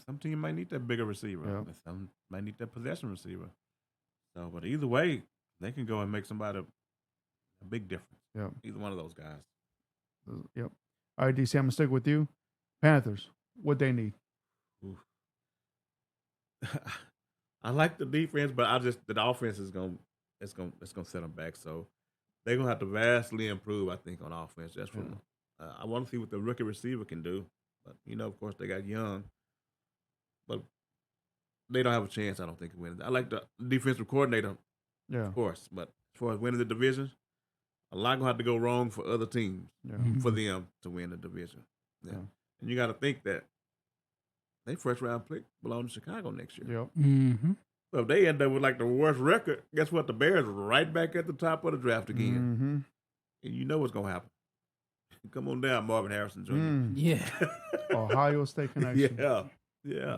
Speaker 2: Some team might need that bigger receiver.
Speaker 1: Yeah.
Speaker 2: Some might need that possession receiver. So, but either way, they can go and make somebody a big difference.
Speaker 1: Yeah.
Speaker 2: Either one of those guys.
Speaker 1: Yep. All right, DC, I'm gonna stick with you. Panthers, what they need?
Speaker 2: I like the defense, but the offense is gonna set them back. So they're gonna have to vastly improve, I think, on offense. That's from I want to see what the rookie receiver can do. But of course, they got young, but they don't have a chance. I don't think of winning. I like the defensive coordinator, of course, but as far as winning the division, a lot gonna have to go wrong for other teams for them to win the division. Yeah. And you got to think that they 1st round pick belong to Chicago next year.
Speaker 1: Yep.
Speaker 3: Mm-hmm.
Speaker 2: So if they end up with like the worst record, guess what? The Bears are right back at the top of the draft again. And you know what's gonna happen. Come on down, Marvin Harrison Jr.
Speaker 3: Yeah.
Speaker 1: Ohio State connection.
Speaker 2: Yeah.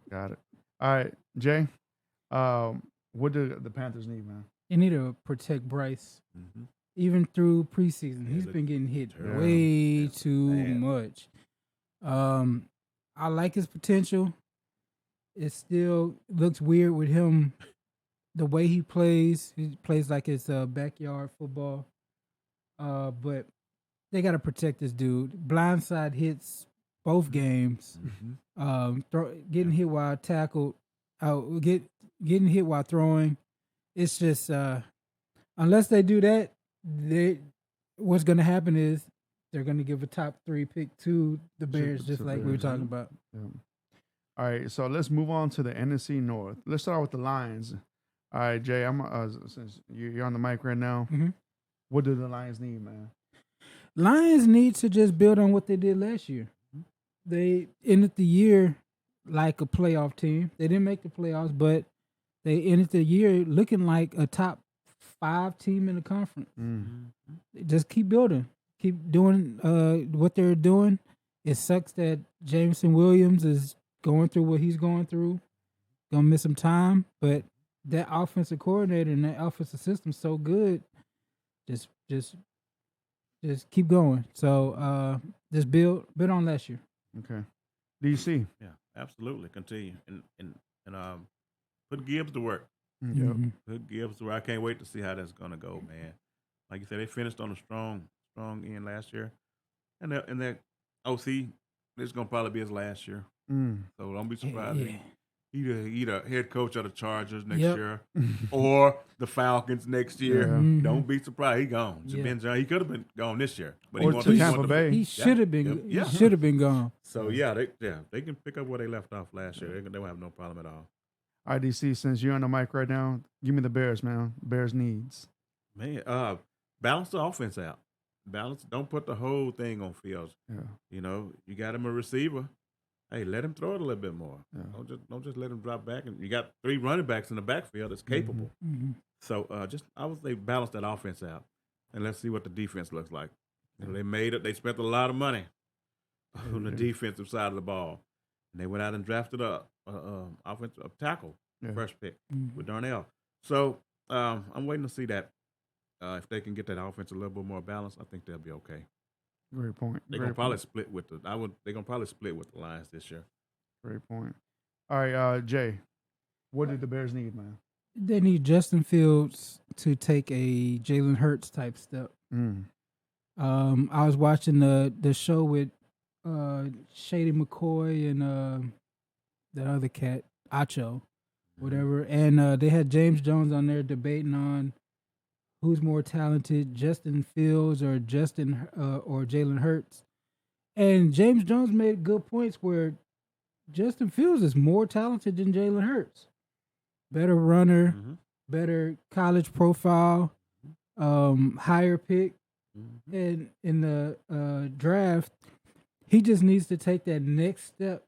Speaker 1: Got it. All right, Jay. What do the Panthers need, man?
Speaker 3: They need to protect Bryce. Even through preseason, he's been getting hit way too much. I like his potential. It still looks weird with him, the way he plays. He plays like it's backyard football. But they got to protect this dude. Blindside hits both games. Getting hit while tackled, getting hit while throwing. It's just unless they do that, what's going to happen is they're going to give a top 3 pick to the Bears, just like we were talking about.
Speaker 1: Yeah. All right, so let's move on to the NFC North. Let's start with the Lions. All right, Jay, since you're on the mic right now, what do the Lions need, man?
Speaker 3: Lions need to just build on what they did last year. They ended the year like a playoff team. They didn't make the playoffs, but they ended the year looking like a top 5 team in the conference. Just keep building. Keep doing what they're doing. It sucks that Jameson Williams is going through what he's going through. Gonna miss some time, but that offensive coordinator and that offensive system's so good. Just keep going. So just build on last year.
Speaker 1: Okay. DC.
Speaker 2: Yeah, absolutely. Continue and put Gibbs to work. Put Gibbs to work. I can't wait to see how that's gonna go, man. Like you said, they finished on a strong end last year, and that OC, this is gonna probably be his last year. So don't be surprised. He's a head coach of the Chargers next year, or the Falcons next year. Don't be surprised. He gone. He could have been gone this year, but
Speaker 1: or to Tampa Bay.
Speaker 3: He should have been. He should have been gone.
Speaker 2: So they can pick up where they left off last year. They don't have no problem at all.
Speaker 1: IDC, since you're on the mic right now, give me the Bears, man. Bears needs.
Speaker 2: Man, balance the offense out. Balance. Don't put the whole thing on Fields. You got him a receiver. Hey, let him throw it a little bit more. Don't just let him drop back. And you got 3 running backs in the backfield that's capable. So I would say balance that offense out, and let's see what the defense looks like. They made it. They spent a lot of money on the defensive side of the ball, and they went out and drafted a offensive tackle, first pick with Darnell. So I'm waiting to see that. If they can get that offense a little bit more balanced, I think they'll be okay.
Speaker 1: Great point.
Speaker 2: They're gonna probably split with the Lions this year.
Speaker 1: Great point. All right, Jay, what did the Bears need, man?
Speaker 3: They need Justin Fields to take a Jalen Hurts type step. I was watching the show with Shady McCoy and the other cat, Acho, whatever, and they had James Jones on there debating on who's more talented, Justin Fields or Jalen Hurts. And James Jones made good points where Justin Fields is more talented than Jalen Hurts. Better runner, better college profile, higher pick. And in the draft, he just needs to take that next step.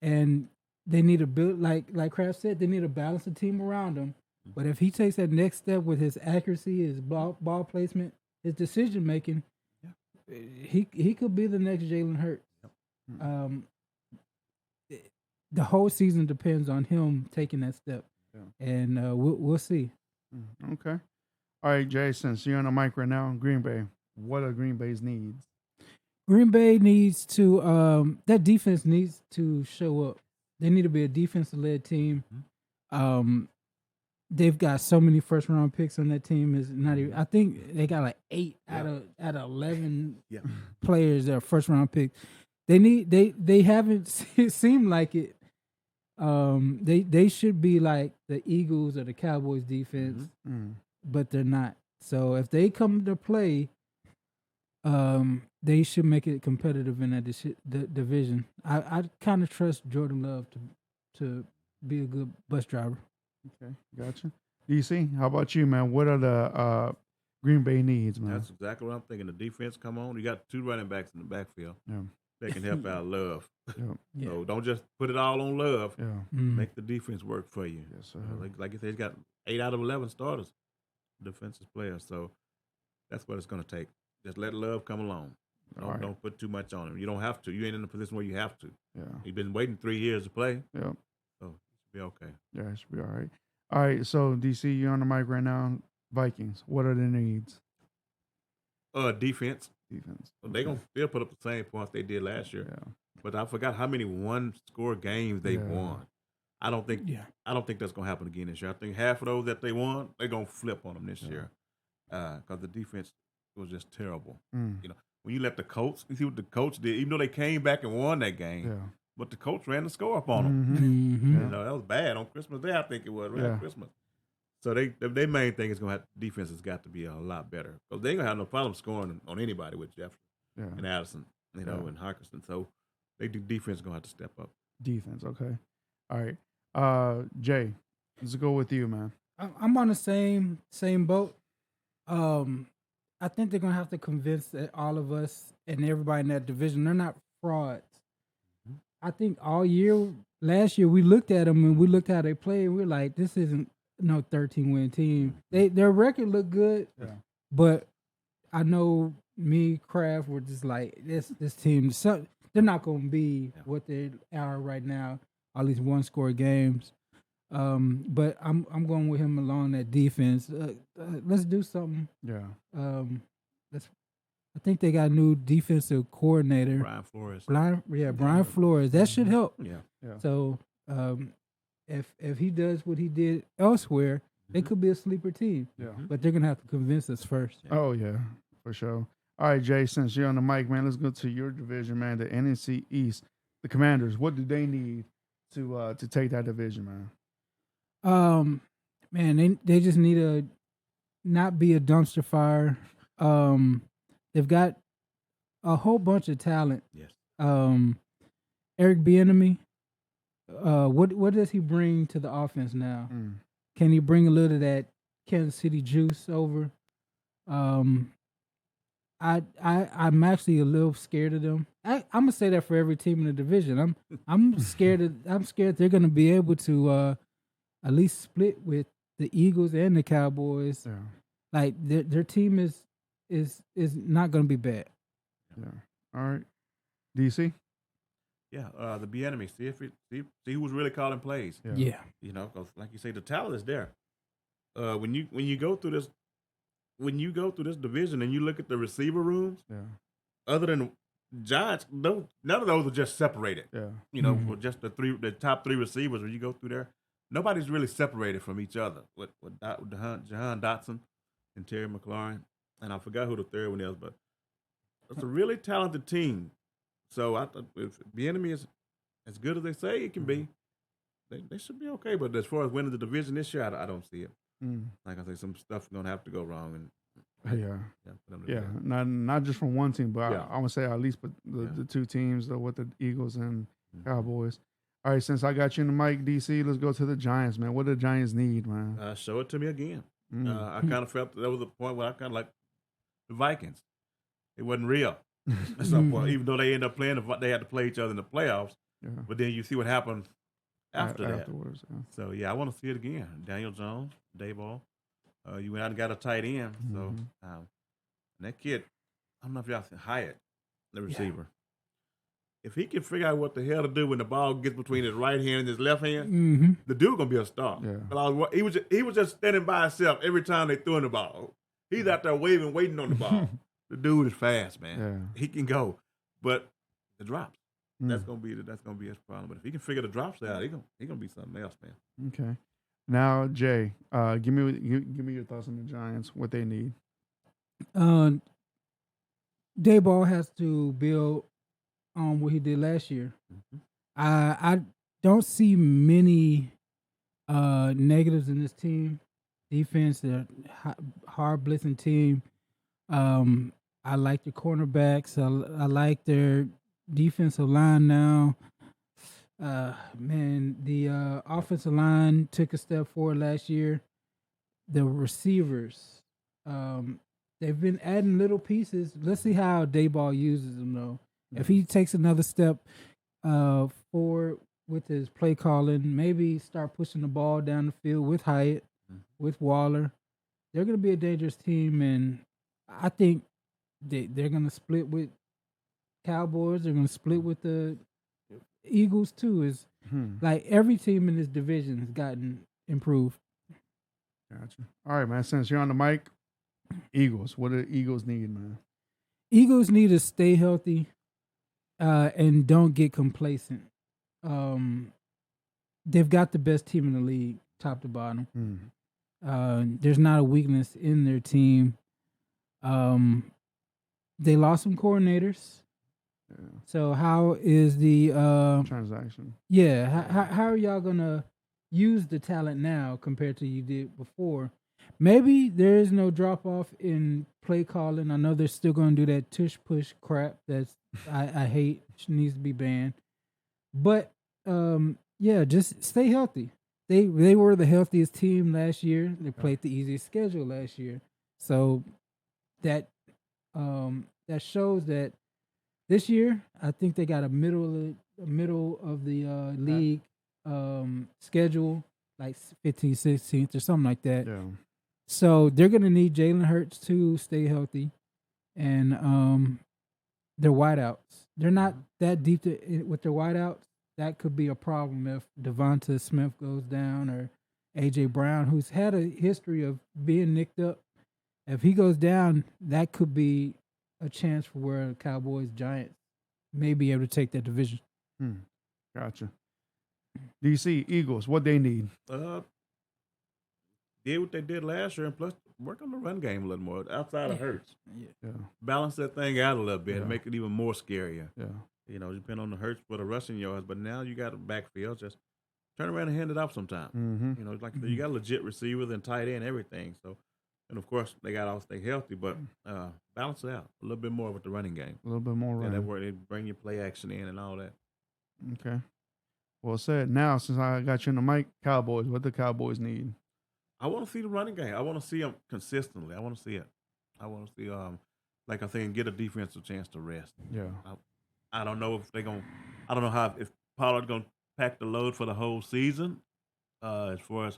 Speaker 3: And they need to build, like Kraft said, they need to balance the team around him. But if he takes that next step with his accuracy, his ball placement, his decision making, he could be the next Jalen Hurts. The whole season depends on him taking that step, and we'll see.
Speaker 1: Okay. All right, Jay, since you're on the mic right now, Green Bay, what are Green Bay's needs?
Speaker 3: Green Bay needs to that defense needs to show up. They need to be a defensive-led team. They've got so many first-round picks on that team. Is not even. I think they got like 8 out of 11 players that are first-round picks. They haven't seemed like it. They should be like the Eagles or the Cowboys defense, but they're not. So if they come to play, they should make it competitive in that division. I kind of trust Jordan Love to be a good bus driver.
Speaker 1: Okay, gotcha. DC, how about you, man? What are the Green Bay needs, man?
Speaker 2: That's exactly what I'm thinking. The defense come on. You got 2 running backs in the backfield.
Speaker 1: Yeah.
Speaker 2: They can help out Love.
Speaker 1: Yeah.
Speaker 2: So don't just put it all on Love.
Speaker 1: Yeah.
Speaker 2: Make the defense work for you.
Speaker 1: Yes, sir.
Speaker 2: Like you said, he's got 8 out of 11 starters, defensive players. So that's what it's going to take. Just let Love come along. Don't put too much on him. You don't have to. You ain't in a position where you have to.
Speaker 1: Yeah.
Speaker 2: He's been waiting 3 years to play.
Speaker 1: Yeah.
Speaker 2: So it should be okay.
Speaker 1: Yeah, it should be all right. All right, so DC, you're on the mic right now. Vikings, what are their needs?
Speaker 2: Defense.
Speaker 1: Defense.
Speaker 2: They're going to still put up the same points they did last year.
Speaker 1: Yeah.
Speaker 2: But I forgot how many one-score games they won. I don't think that's going to happen again this year. I think half of those that they won, they're going to flip on them this year because the defense was just terrible. You know, when you let the coach, you see what the coach did, even though they came back and won that game, but the coach ran the score up on them. You know, that was bad on Christmas Day, I think it was, right? Christmas. So their main thing is going to have defense has got to be a lot better because they ain't going to have no problem scoring on anybody with Jefferson and Addison, and Hawkinson. So they do defense going to have to step up.
Speaker 1: Defense, okay. All right. Jay, let's go with you, man.
Speaker 3: I'm on the same boat. I think they're going to have to convince all of us and everybody in that division they're not frauds. I think last year, we looked at them and we looked how they played. And we're like, this isn't no 13-win team. Their record looked good, but I know me, Kraft, were just like, this team, they're not going to be what they are right now, all these one-score games. But I'm going with him along that defense. Let's do something.
Speaker 1: Yeah.
Speaker 3: I think they got a new defensive coordinator,
Speaker 2: Brian Flores.
Speaker 3: Brian Flores. That should help.
Speaker 2: Yeah.
Speaker 3: So if he does what he did elsewhere, they could be a sleeper team.
Speaker 1: Yeah.
Speaker 3: But they're gonna have to convince us first.
Speaker 1: Oh yeah, for sure. All right, Jay, since you're on the mic, man, let's go to your division, man, the NFC East. The Commanders, what do they need to take that division, man?
Speaker 3: Man, they just need to not be a dumpster fire. They've got a whole bunch of talent.
Speaker 2: Yes.
Speaker 3: Eric Bieniemy, what does he bring to the offense now? Can he bring a little of that Kansas City juice over? I'm actually a little scared of them. I'm gonna say that for every team in the division. I'm scared. I'm scared they're gonna be able to at least split with the Eagles and the Cowboys.
Speaker 1: Yeah.
Speaker 3: Like their team is not gonna be bad.
Speaker 1: Yeah. All right. DC.
Speaker 2: Yeah. The Bieniemy. See who was really calling plays.
Speaker 3: Yeah.
Speaker 2: You know, because like you say, the talent is there. When you go through this division and you look at the receiver rooms, other than Giants, none of those are just separated.
Speaker 1: Yeah.
Speaker 2: You know, for just the top 3 receivers. When you go through there, nobody's really separated from each other. With Jahan Dotson and Terry McLaurin, and I forgot who the third one is, but it's a really talented team. So if the enemy is as good as they say it can be, they should be okay. But as far as winning the division this year, I don't see it. Like I say, some stuff's gonna have to go wrong, and
Speaker 1: not just from one team, but I would say at least but the two teams with the Eagles and Cowboys. All right, since I got you in the mic, DC, let's go to the Giants, man. What do the Giants need, man?
Speaker 2: Show it to me again. I kind of felt that was a point where I kind of like the Vikings. It wasn't real at some point, even though they ended up playing. They had to play each other in the playoffs. Yeah. But then you see what happened afterwards. Yeah. So I want to see it again. Daniel Jones, Dayball. You went out and got a tight end. So that kid, I don't know if y'all seen Hyatt, the receiver. If he can figure out what the hell to do when the ball gets between his right hand and his left hand, the dude gonna be a star. Yeah. He was just standing by himself every time they threw him the ball. He's out there waving, waiting on the ball. The dude is fast, man. Yeah. He can go, but the drops. That's gonna be his problem. But if he can figure the drops out, he gonna be something else, man.
Speaker 1: Okay. Now, Jay, give me your thoughts on the Giants. What they need.
Speaker 3: Dayball has to build on what he did last year. I don't see many negatives in this team. Defense, a hard blitzing team. I like the cornerbacks. I like their defensive line now. The offensive line took a step forward last year. The receivers, they've been adding little pieces. Let's see how Dayball uses them, though. If he takes another step forward with his play calling, maybe start pushing the ball down the field with Hyatt, with Waller, they're going to be a dangerous team, and I think they're going to split with Cowboys. They're going to split with the Eagles, too. Is like every team in this division has gotten improved.
Speaker 1: Gotcha. All right, man. Since you're on the mic, Eagles. What do the Eagles need, man?
Speaker 3: Eagles need to stay healthy and don't get complacent. They've got the best team in the league, top to bottom. There's not a weakness in their team. They lost some coordinators. Yeah. So how is the
Speaker 1: transaction?
Speaker 3: Yeah, how are y'all gonna use the talent now compared to you did before? Maybe there is no drop off in play calling. I know they're still gonna do that tush push crap that's I hate. Needs to be banned. But just stay healthy. They were the healthiest team last year. They played the easiest schedule last year. So that shows that this year I think they got a middle of the league schedule, like 15th, 16th or something like that. Yeah. So they're gonna need Jalen Hurts to stay healthy, and their wideouts. They're not that deep with their wideouts. That could be a problem if Devonta Smith goes down or A.J. Brown, who's had a history of being nicked up. If he goes down, that could be a chance for where Cowboys, Giants may be able to take that division.
Speaker 1: Gotcha. DC, Eagles, what they need?
Speaker 2: Did what they did last year and plus work on the run game a little more outside of Hurts. Yeah. Balance that thing out a little bit and make it even more scarier. Yeah. You know, depend on the Hurts for the rushing yards, but now you got a backfield. Just turn around and hand it off sometime. You know, like you got legit receivers and tight end, everything. So, and of course, they got to stay healthy, but balance it out a little bit more with the running game.
Speaker 1: A little bit more running.
Speaker 2: And that where they bring your play action in and all that.
Speaker 1: Okay. Well said. Now, since I got you in the mic, Cowboys, what do the Cowboys need?
Speaker 2: I want to see the running game. I want to see them consistently. I want to see it. I want to see, like I say, get a defensive chance to rest. Yeah. I don't know if they're going to – I don't know if Pollard's going to pack the load for the whole season as far as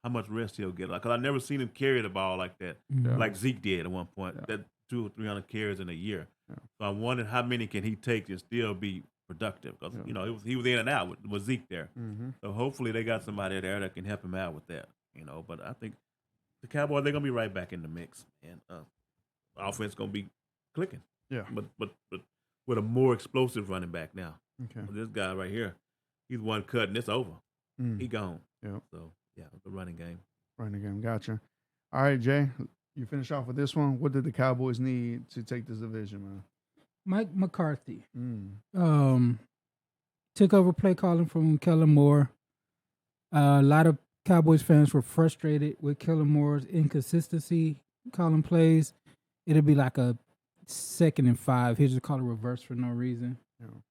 Speaker 2: how much rest he'll get. Because I've never seen him carry the ball like that, like Zeke did at one point, that 200 or 300 carries in a year. Yeah. So I wondered how many can he take and still be productive because, you know, he was in and out with Zeke there. So hopefully they got somebody there that can help him out with that, you know. But I think the Cowboys, they're going to be right back in the mix. And offense going to be clicking. Yeah. But with a more explosive running back now. Okay. This guy right here, he's one cut and it's over. He gone.
Speaker 1: Yep.
Speaker 2: So yeah, the running game.
Speaker 1: Running game. Gotcha. All right, Jay. You finish off with this one. What did the Cowboys need to take this division, man?
Speaker 3: Mike McCarthy took over play calling from Kellen Moore. A lot of Cowboys fans were frustrated with Kellen Moore's inconsistency calling plays. It'll be like a 2nd and 5. He'll just call a reverse for no reason,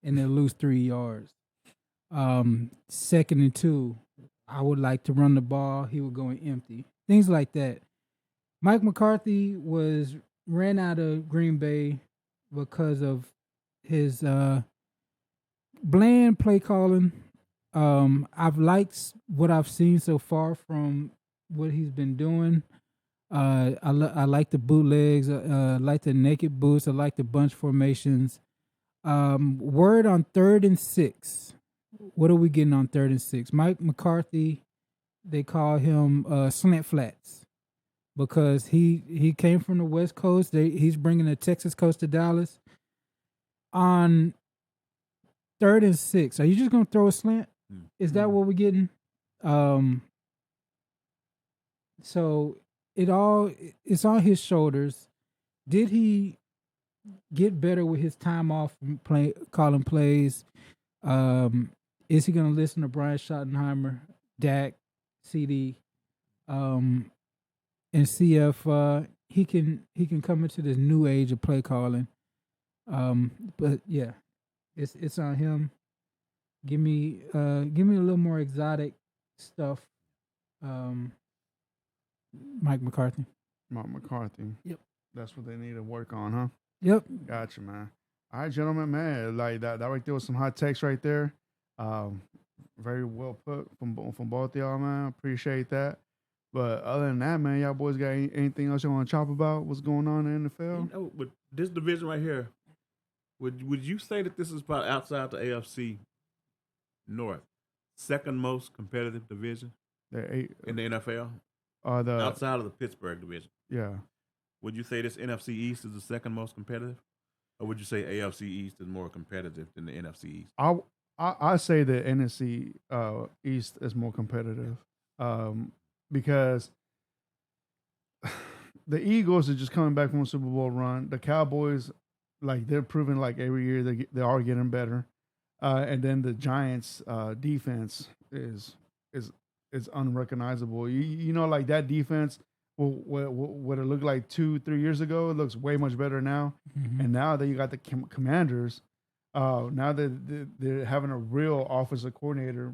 Speaker 3: and they'll lose 3 yards. 2nd and 2, I would like to run the ball. He would go in empty. Things like that. Mike McCarthy ran out of Green Bay because of his bland play calling. I've liked what I've seen so far from what he's been doing. I like the bootlegs. I like the naked boots. I like the bunch formations. Word on 3rd and 6. What are we getting on 3rd and 6? Mike McCarthy, they call him slant flats because he came from the West Coast. He's bringing the Texas coast to Dallas. On 3rd and 6, are you just going to throw a slant? Is that what we're getting? So it's on his shoulders. Did he get better with his time off from calling plays? Is he going to listen to Brian Schottenheimer, Dak, CD, and see if he can come into this new age of play calling? But yeah, it's on him. Give me a little more exotic stuff. Mike McCarthy.
Speaker 1: Mike McCarthy.
Speaker 3: Yep.
Speaker 1: That's what they need to work on, huh?
Speaker 3: Yep.
Speaker 1: Gotcha, man. All right, gentlemen, man. Like that right there was some hot takes right there. Very well put from both of y'all, man. Appreciate that. But other than that, man, y'all boys got anything else you want to chop about? What's going on in the NFL?
Speaker 2: You know, with this division right here, would you say that this is probably outside the AFC North, second most competitive division in the NFL? Outside of the Pittsburgh division.
Speaker 1: Yeah.
Speaker 2: Would you say this NFC East is the second most competitive? Or would you say AFC East is more competitive than the NFC East?
Speaker 1: I say the NFC East is more competitive because the Eagles are just coming back from a Super Bowl run. The Cowboys, like they're proving like every year they are getting better, and then the Giants' defense is unrecognizable. You know, like that defense. What it looked like 2-3 years ago, it looks way much better now. Mm-hmm. And now that you got the Commanders, now that they're having a real offensive coordinator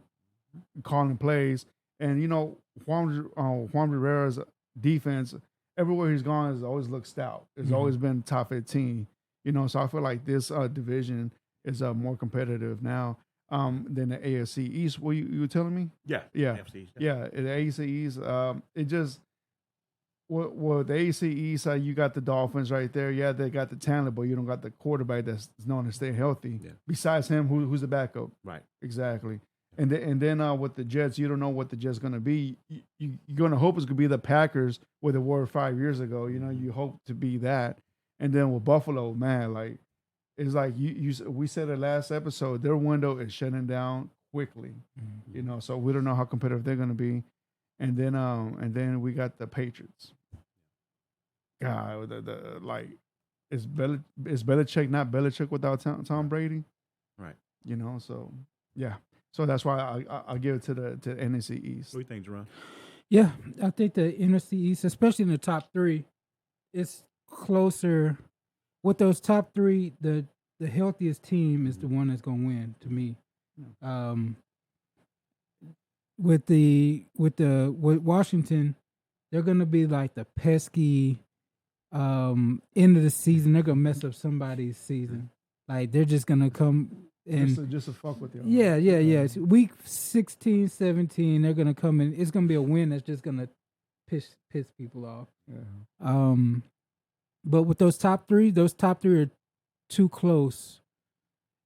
Speaker 1: calling plays, and you know Juan Rivera's defense everywhere he's gone has always looked stout. It's always been top 15. You know, so I feel like this division is more competitive now than the AFC East. What you were telling me?
Speaker 2: Yeah.
Speaker 1: AFC East. Yeah, the AFC East. It just. Well, the AFC East, you got the Dolphins right there. Yeah, they got the talent, but you don't got the quarterback that's known to stay healthy. Yeah. Besides him, who's the backup?
Speaker 2: Right.
Speaker 1: Exactly. And then with the Jets, you don't know what the Jets going to be. You're going to hope it's going to be the Packers where they were 5 years ago. You know, you hope to be that. And then with Buffalo, man, like it's like we said it last episode, their window is shutting down quickly. Mm-hmm. You know, so we don't know how competitive they're going to be. And then we got the Patriots. God, is Belichick not Belichick without Tom Brady?
Speaker 2: Right.
Speaker 1: You know, so yeah. So that's why I give it to the NFC East.
Speaker 2: What do you think, Jerron?
Speaker 3: Yeah, I think the NFC East, especially in the top three, it's closer. With those top three, the healthiest team is the one that's going to win to me. With Washington, they're going to be like the pesky end of the season. They're going to mess up somebody's season. Like they're just going to come and
Speaker 1: just to fuck with you.
Speaker 3: Yeah. It's week 16, 17, they're going to come in. It's going to be a win that's just going to piss people off. Yeah. But with those top three are too close,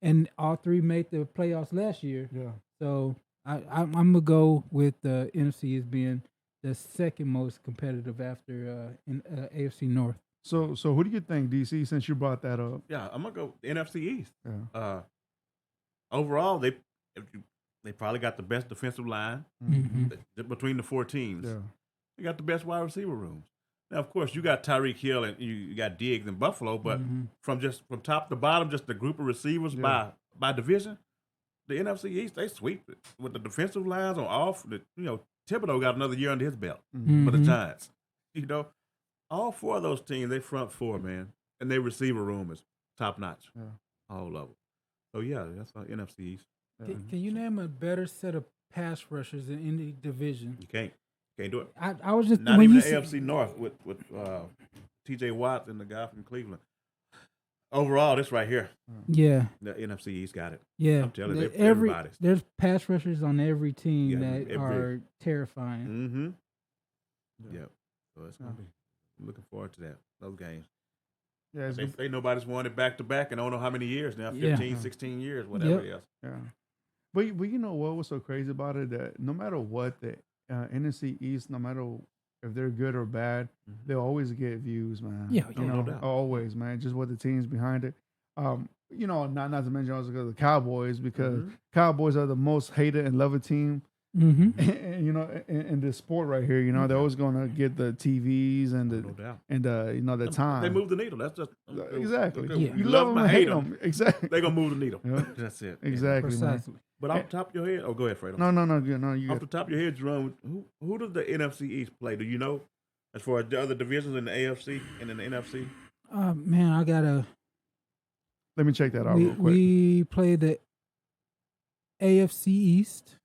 Speaker 3: and all three made the playoffs last year.
Speaker 1: Yeah.
Speaker 3: So I'm gonna go with the NFC as being the second most competitive after AFC North.
Speaker 1: So who do you think, DC? Since you brought that up,
Speaker 2: yeah, I'm gonna go NFC East.
Speaker 1: Yeah.
Speaker 2: Overall, the They probably got the best defensive line between the four teams.
Speaker 1: Yeah.
Speaker 2: They got the best wide receiver rooms. Now, of course, you got Tyreek Hill and you got Diggs in Buffalo, but from top to bottom, just the group of receivers by division, the NFC East, they sweep it with the defensive lines on off. Thibodeau got another year under his belt for the Giants. All four of those teams, they front four, man, and their receiver room is top notch, all of them. So yeah, that's our NFC East.
Speaker 3: Can you name a better set of pass rushers in any division?
Speaker 2: You can't do it.
Speaker 3: I was just
Speaker 2: not
Speaker 3: when
Speaker 2: even
Speaker 3: you
Speaker 2: the AFC North with T.J. Watt and the guy from Cleveland. Overall, this right here, the NFC East got it.
Speaker 3: Yeah,
Speaker 2: I'm telling you, everybody's.
Speaker 3: There's pass rushers on every team that are terrifying.
Speaker 2: Yep. So it's gonna be. I'm looking forward to that. Those games.
Speaker 1: Yeah,
Speaker 2: they nobody's won it back to back, and I don't know how many years now. 15, 16 years, whatever it is.
Speaker 1: Yeah. But you know what was so crazy about it, that no matter what, the NFC East, no matter if they're good or bad, they'll always get views, man.
Speaker 3: Yeah,
Speaker 2: no doubt.
Speaker 1: Always, man. Just what the teams behind it. Not to mention also the Cowboys, because Cowboys are the most hated and loved team. In this sport right here, they're always gonna get the TVs and the time.
Speaker 2: They move the needle. That's just
Speaker 1: exactly. You love them or hate them. Exactly.
Speaker 2: They're gonna move the needle. That's it.
Speaker 1: Exactly. Man.
Speaker 2: But off the top of your head, go ahead, Fredo.
Speaker 1: No. You
Speaker 2: off the top of your head, Jerome, who does the NFC East play? Do you know, as far as the other divisions in the AFC and in the NFC?
Speaker 3: Man, I gotta.
Speaker 1: Let me check that out real quick.
Speaker 3: We play the AFC East.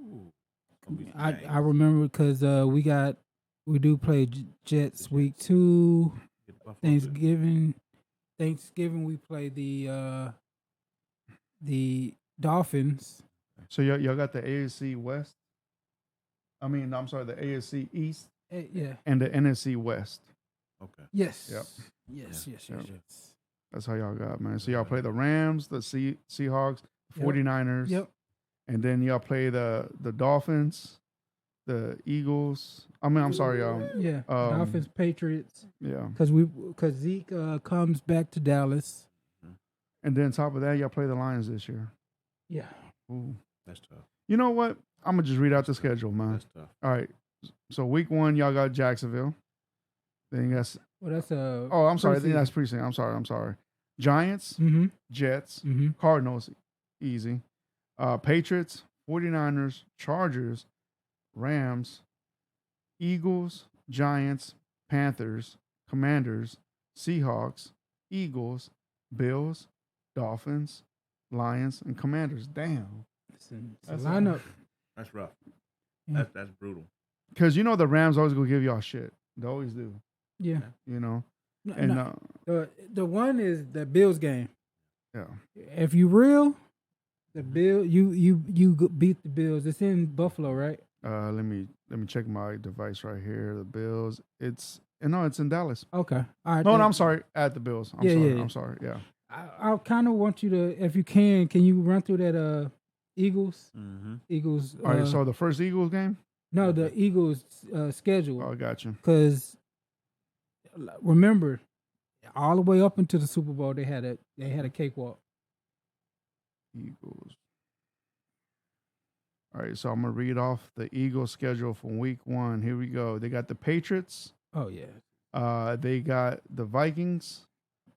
Speaker 2: Ooh,
Speaker 3: I remember because we do play Jets week 2. Thanksgiving we play the Dolphins.
Speaker 1: So y'all got the AFC West. I'm sorry, the AFC East. And the NFC West.
Speaker 2: Okay.
Speaker 3: Yes.
Speaker 1: Yep.
Speaker 3: Yes.
Speaker 1: That's how y'all got, man. So y'all play the Rams, the Seahawks, the 49ers.
Speaker 3: Yep.
Speaker 1: And then y'all play the Dolphins, the Eagles. I'm sorry,
Speaker 3: Dolphins, Patriots.
Speaker 1: Yeah.
Speaker 3: Because Zeke comes back to Dallas.
Speaker 1: And then top of that, y'all play the Lions this year.
Speaker 3: Yeah.
Speaker 1: Ooh.
Speaker 2: That's tough.
Speaker 1: You know what? I'm gonna just read out the schedule, man.
Speaker 2: That's tough.
Speaker 1: All right. So week 1, y'all got Jacksonville. Then you got.
Speaker 3: Well, that's
Speaker 1: I'm sorry. I think that's preseason. I'm sorry. Giants, Jets, Cardinals, easy. Patriots, 49ers, Chargers, Rams, Eagles, Giants, Panthers, Commanders, Seahawks, Eagles, Bills, Dolphins, Lions, and Commanders. Damn.
Speaker 3: That's a lineup.
Speaker 2: That's rough.
Speaker 3: Yeah.
Speaker 2: That's brutal.
Speaker 1: Because the Rams always gonna give y'all shit. They always do.
Speaker 3: Yeah. The one is the Bills game.
Speaker 1: Yeah.
Speaker 3: If you real, the Bill you beat the Bills. It's in Buffalo, right?
Speaker 1: Let me check my device right here. The Bills. It's in Dallas.
Speaker 3: Okay. All right.
Speaker 1: No, I'm sorry. At the Bills. I'm sorry. Yeah.
Speaker 3: I kind of want you to, if you can you run through that Eagles? Eagles.
Speaker 1: All right. So the first Eagles game.
Speaker 3: No, the Eagles schedule.
Speaker 1: Oh, I got you.
Speaker 3: Because remember, all the way up into the Super Bowl, they had a cakewalk.
Speaker 1: Eagles. All right, so I'm gonna read off the Eagles schedule from week 1. Here we go. They got the Patriots.
Speaker 3: Oh yeah.
Speaker 1: They got the Vikings,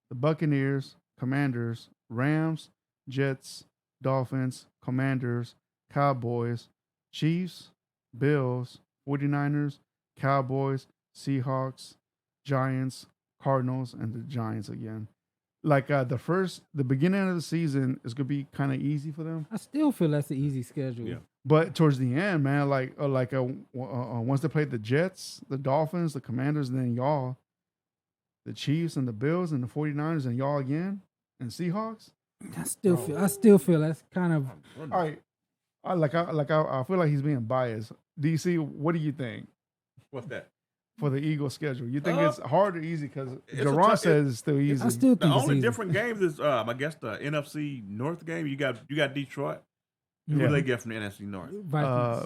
Speaker 1: the Buccaneers, Commanders, Rams, Jets, Dolphins, Commanders, Cowboys, Chiefs, Bills, 49ers, Cowboys, Seahawks, Giants, Cardinals, and the Giants again. Like the beginning of the season is gonna be kind of easy for them.
Speaker 3: I still feel that's an easy schedule.
Speaker 2: Yeah.
Speaker 1: But towards the end, man, once they played the Jets, the Dolphins, the Commanders, and then y'all, the Chiefs and the Bills and the 49ers and y'all again, and Seahawks.
Speaker 3: I still feel that's kind of
Speaker 1: all right. I feel like he's being biased. DC, what do you think?
Speaker 2: What's that?
Speaker 1: For the Eagles schedule, you think it's hard or easy? Because Jerron says it's still easy.
Speaker 3: I still think
Speaker 2: the only
Speaker 3: easy.
Speaker 2: different games is I guess the NFC North game. You got Detroit. Who do they get from the NFC North?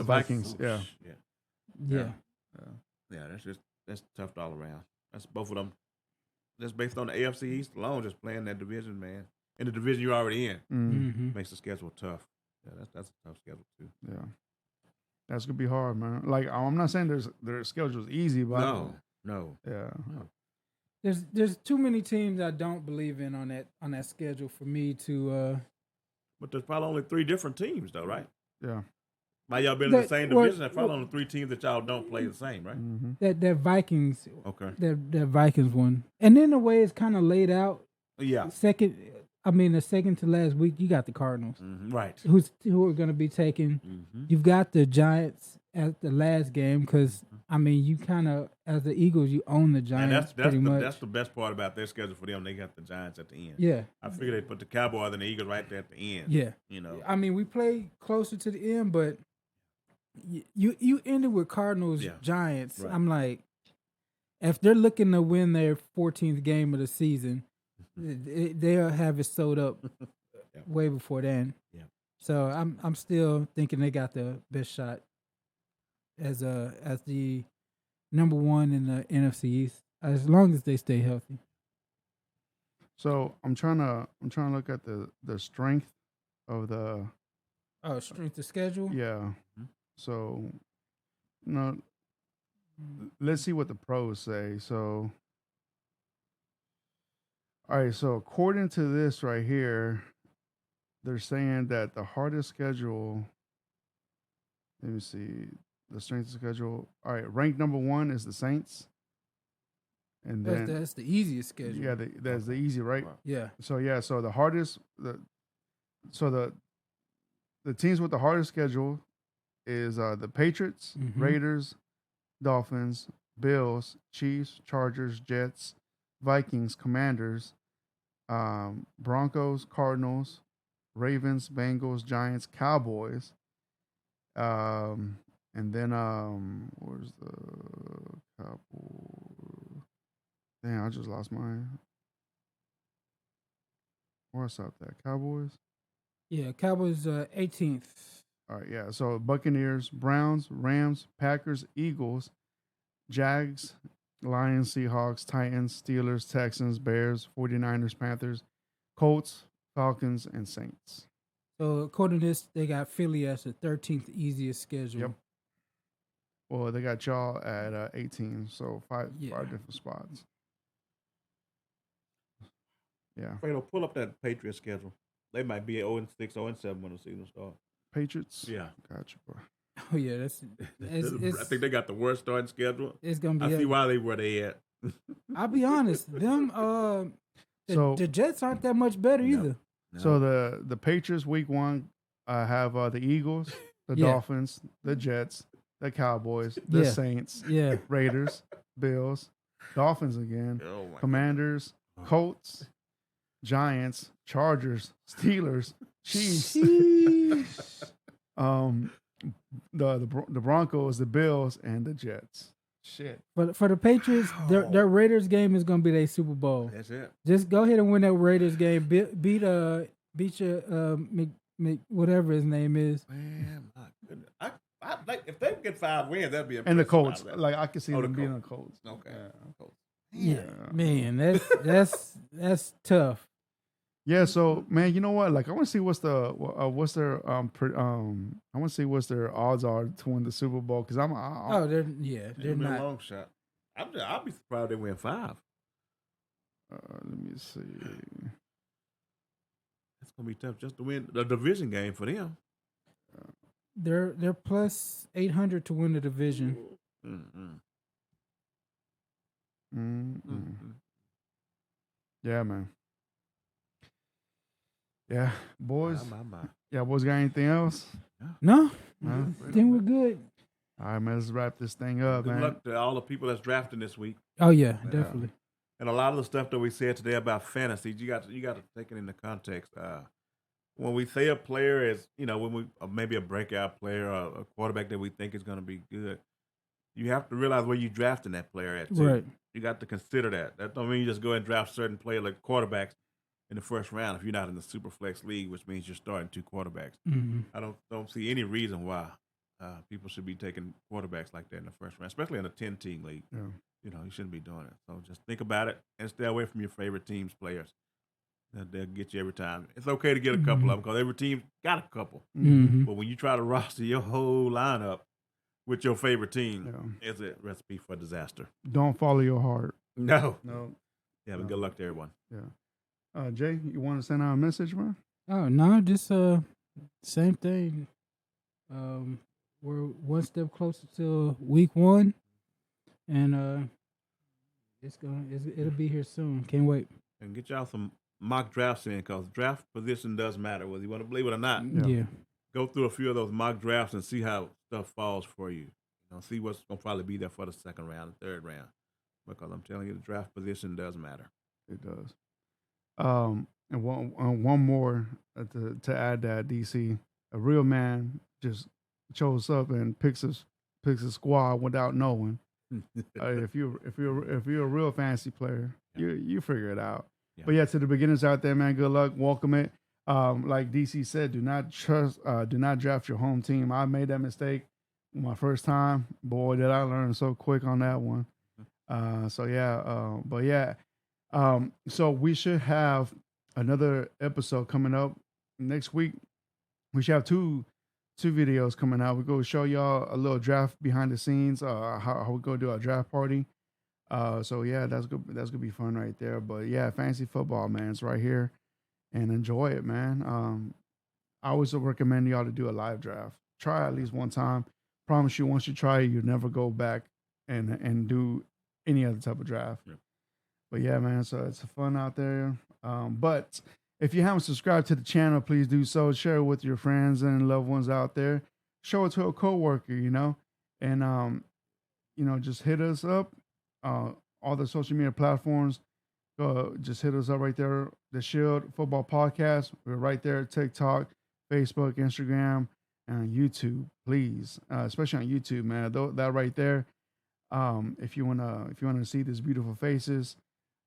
Speaker 3: Vikings.
Speaker 1: Yeah.
Speaker 2: That's tough all around. That's both of them. That's based on the AFC East alone. Just playing that division, man. In the division you're already in, makes the schedule tough. Yeah, that's a tough schedule too.
Speaker 1: Yeah, that's gonna be hard, man. Like I'm not saying their schedule's easy, but
Speaker 2: No.
Speaker 1: yeah.
Speaker 3: There's too many teams I don't believe in on that schedule for me to.
Speaker 2: But there's probably only 3 different teams, though, right?
Speaker 1: Yeah.
Speaker 2: By y'all been in the same division, there's probably only 3 teams that y'all don't play the same, right?
Speaker 1: Mm-hmm.
Speaker 3: That Vikings.
Speaker 2: Okay.
Speaker 3: That Vikings one, and then the way it's kind of laid out.
Speaker 2: Yeah.
Speaker 3: The second to last week, you got the Cardinals,
Speaker 2: right?
Speaker 3: Who are going to be taking? You've got the Giants at the last game because you kind of as the Eagles, you own the Giants pretty much.
Speaker 2: That's the best part about their schedule for them. They got the Giants at the end.
Speaker 3: Yeah,
Speaker 2: I figured they put the Cowboys and the Eagles right there at the end.
Speaker 3: Yeah, we play closer to the end, but you ended with Cardinals Giants.
Speaker 2: Right.
Speaker 3: I'm like, if they're looking to win their 14th game of the season, they'll have it sold up way before then.
Speaker 2: Yeah.
Speaker 3: So I'm still thinking they got the best shot as the number one in the NFC East, as long as they stay healthy.
Speaker 1: So I'm trying to look at the strength of the
Speaker 3: strength of schedule.
Speaker 1: Yeah. So let's see what the pros say. So all right, so according to this right here, they're saying that the hardest schedule, let me see, the strength of schedule. All right, ranked number 1 is the Saints. And then
Speaker 3: that's the easiest schedule.
Speaker 1: Yeah, that's the easy, right?
Speaker 3: Yeah.
Speaker 1: So the hardest the teams with the hardest schedule is the Patriots, Raiders, Dolphins, Bills, Chiefs, Chargers, Jets, Vikings, Commanders, Broncos, Cardinals, Ravens, Bengals, Giants, Cowboys, and then where's the Cowboys? Damn, I just lost mine. Where's up that Cowboys?
Speaker 3: Yeah, Cowboys 18th.
Speaker 1: All right, yeah. So Buccaneers, Browns, Rams, Packers, Eagles, Jags, Lions, Seahawks, Titans, Steelers, Texans, Bears, 49ers, Panthers, Colts, Falcons, and Saints.
Speaker 3: So according to this, they got Philly as the 13th easiest schedule.
Speaker 1: Yep. Well, they got y'all at 18, so five different spots. Yeah.
Speaker 2: Fredo, pull up that Patriots schedule. They might be 0-6, 0-7 when the season starts.
Speaker 1: Patriots?
Speaker 2: Yeah.
Speaker 1: Gotcha, bro.
Speaker 3: Oh, yeah. It's,
Speaker 2: I think they got the worst starting schedule.
Speaker 3: It's going to be.
Speaker 2: I see why they where they at.
Speaker 3: I'll be honest. Them, the Jets aren't that much better either.
Speaker 1: No. So the Patriots week 1 have the Eagles, the Dolphins, the Jets, the Cowboys, the Saints, Raiders, Bills, Dolphins again, Commanders, Colts, Giants, Chargers, Steelers, Chiefs, the Broncos, the Bills, and the Jets. Shit.
Speaker 3: But for the Patriots, their Raiders game is going to be their Super Bowl.
Speaker 2: That's it.
Speaker 3: Just go ahead and win that Raiders game. Beat your whatever his name is.
Speaker 2: Man, my goodness. I like if they get 5 wins, that'd be impressive.
Speaker 1: And the Colts, like I can see them being the Colts.
Speaker 2: Okay.
Speaker 3: Yeah, man, that's tough.
Speaker 1: Yeah, so man, you know what? Like, I want to see what's their I want to see what's their odds are to win the Super Bowl because they're
Speaker 3: not
Speaker 2: a long shot. I'll be surprised they win 5.
Speaker 1: Let me see.
Speaker 2: It's gonna be tough just to win the division game for them.
Speaker 3: They're plus 800 to win the division.
Speaker 1: Yeah, man. Yeah, boys. Yeah, boys. Got anything else?
Speaker 3: No. I think we're good.
Speaker 1: All right, man. Let's wrap this thing up,
Speaker 2: Good
Speaker 1: man.
Speaker 2: luck to all the people that's drafting this week.
Speaker 3: Oh yeah, definitely.
Speaker 2: And a lot of the stuff that we said today about fantasy, you got to take it into context. When we say a player is, when we maybe a breakout player or a quarterback that we think is going to be good, you have to realize where you drafting that player at. Too.
Speaker 3: Right.
Speaker 2: You got to consider that. That don't mean you just go and draft certain players like quarterbacks in the first round if you're not in the super flex league, which means you're starting 2 quarterbacks.
Speaker 3: Mm-hmm.
Speaker 2: I don't see any reason why people should be taking quarterbacks like that in the first round, especially in a 10-team league.
Speaker 1: Yeah.
Speaker 2: You shouldn't be doing it. So just think about it and stay away from your favorite team's players. They'll get you every time. It's okay to get a couple of them because every team got a couple. But when you try to roster your whole lineup with your favorite team, it's a recipe for disaster.
Speaker 1: Don't follow your heart.
Speaker 2: No.
Speaker 1: Yeah,
Speaker 2: but good luck to everyone.
Speaker 1: Yeah. Jay, you want to send out a message, man?
Speaker 3: Oh no, just same thing. We're one step closer to week 1, and it'll be here soon. Can't wait.
Speaker 2: And get y'all some mock drafts in because draft position does matter, whether you want to believe it or not.
Speaker 3: Yeah.
Speaker 2: Go through a few of those mock drafts and see how stuff falls for you. See what's going to probably be there for the second round, the third round. Because I'm telling you, the draft position does matter.
Speaker 1: It does. And one more to add that, DC, a real man just shows up and picks a squad without knowing. If you're a real fantasy player, you figure it out. Yeah. But to the beginners out there, man, good luck. Welcome it. Like DC said, do not draft your home team. I made that mistake my first time. Boy, did I learn so quick on that one. So we should have another episode coming up next week. We should have two videos coming out. We're going to show y'all a little draft behind the scenes, how we're going to do our draft party. That's gonna be fun right there. But fantasy football, man, it's right here, and enjoy it, man. I always recommend y'all to do a live draft. Try at least one time. Promise you, once you try it, you'll never go back and do any other type of draft. Yeah. But man, so it's fun out there. But if you haven't subscribed to the channel, please do so. Share it with your friends and loved ones out there. Show it to a coworker, and just hit us up. All the social media platforms, just hit us up right there. The Shield Football Podcast. We're right there. TikTok, Facebook, Instagram, and YouTube. Please, especially on YouTube, man. That right there. If you wanna see these beautiful faces.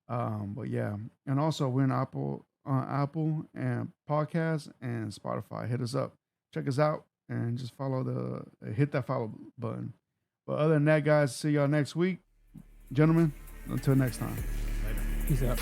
Speaker 1: And also we're in Apple and Podcasts and Spotify. Hit us up. Check us out and just hit that follow button. But other than that, guys, see y'all next week. Gentlemen, until next time.
Speaker 3: Later. Peace out.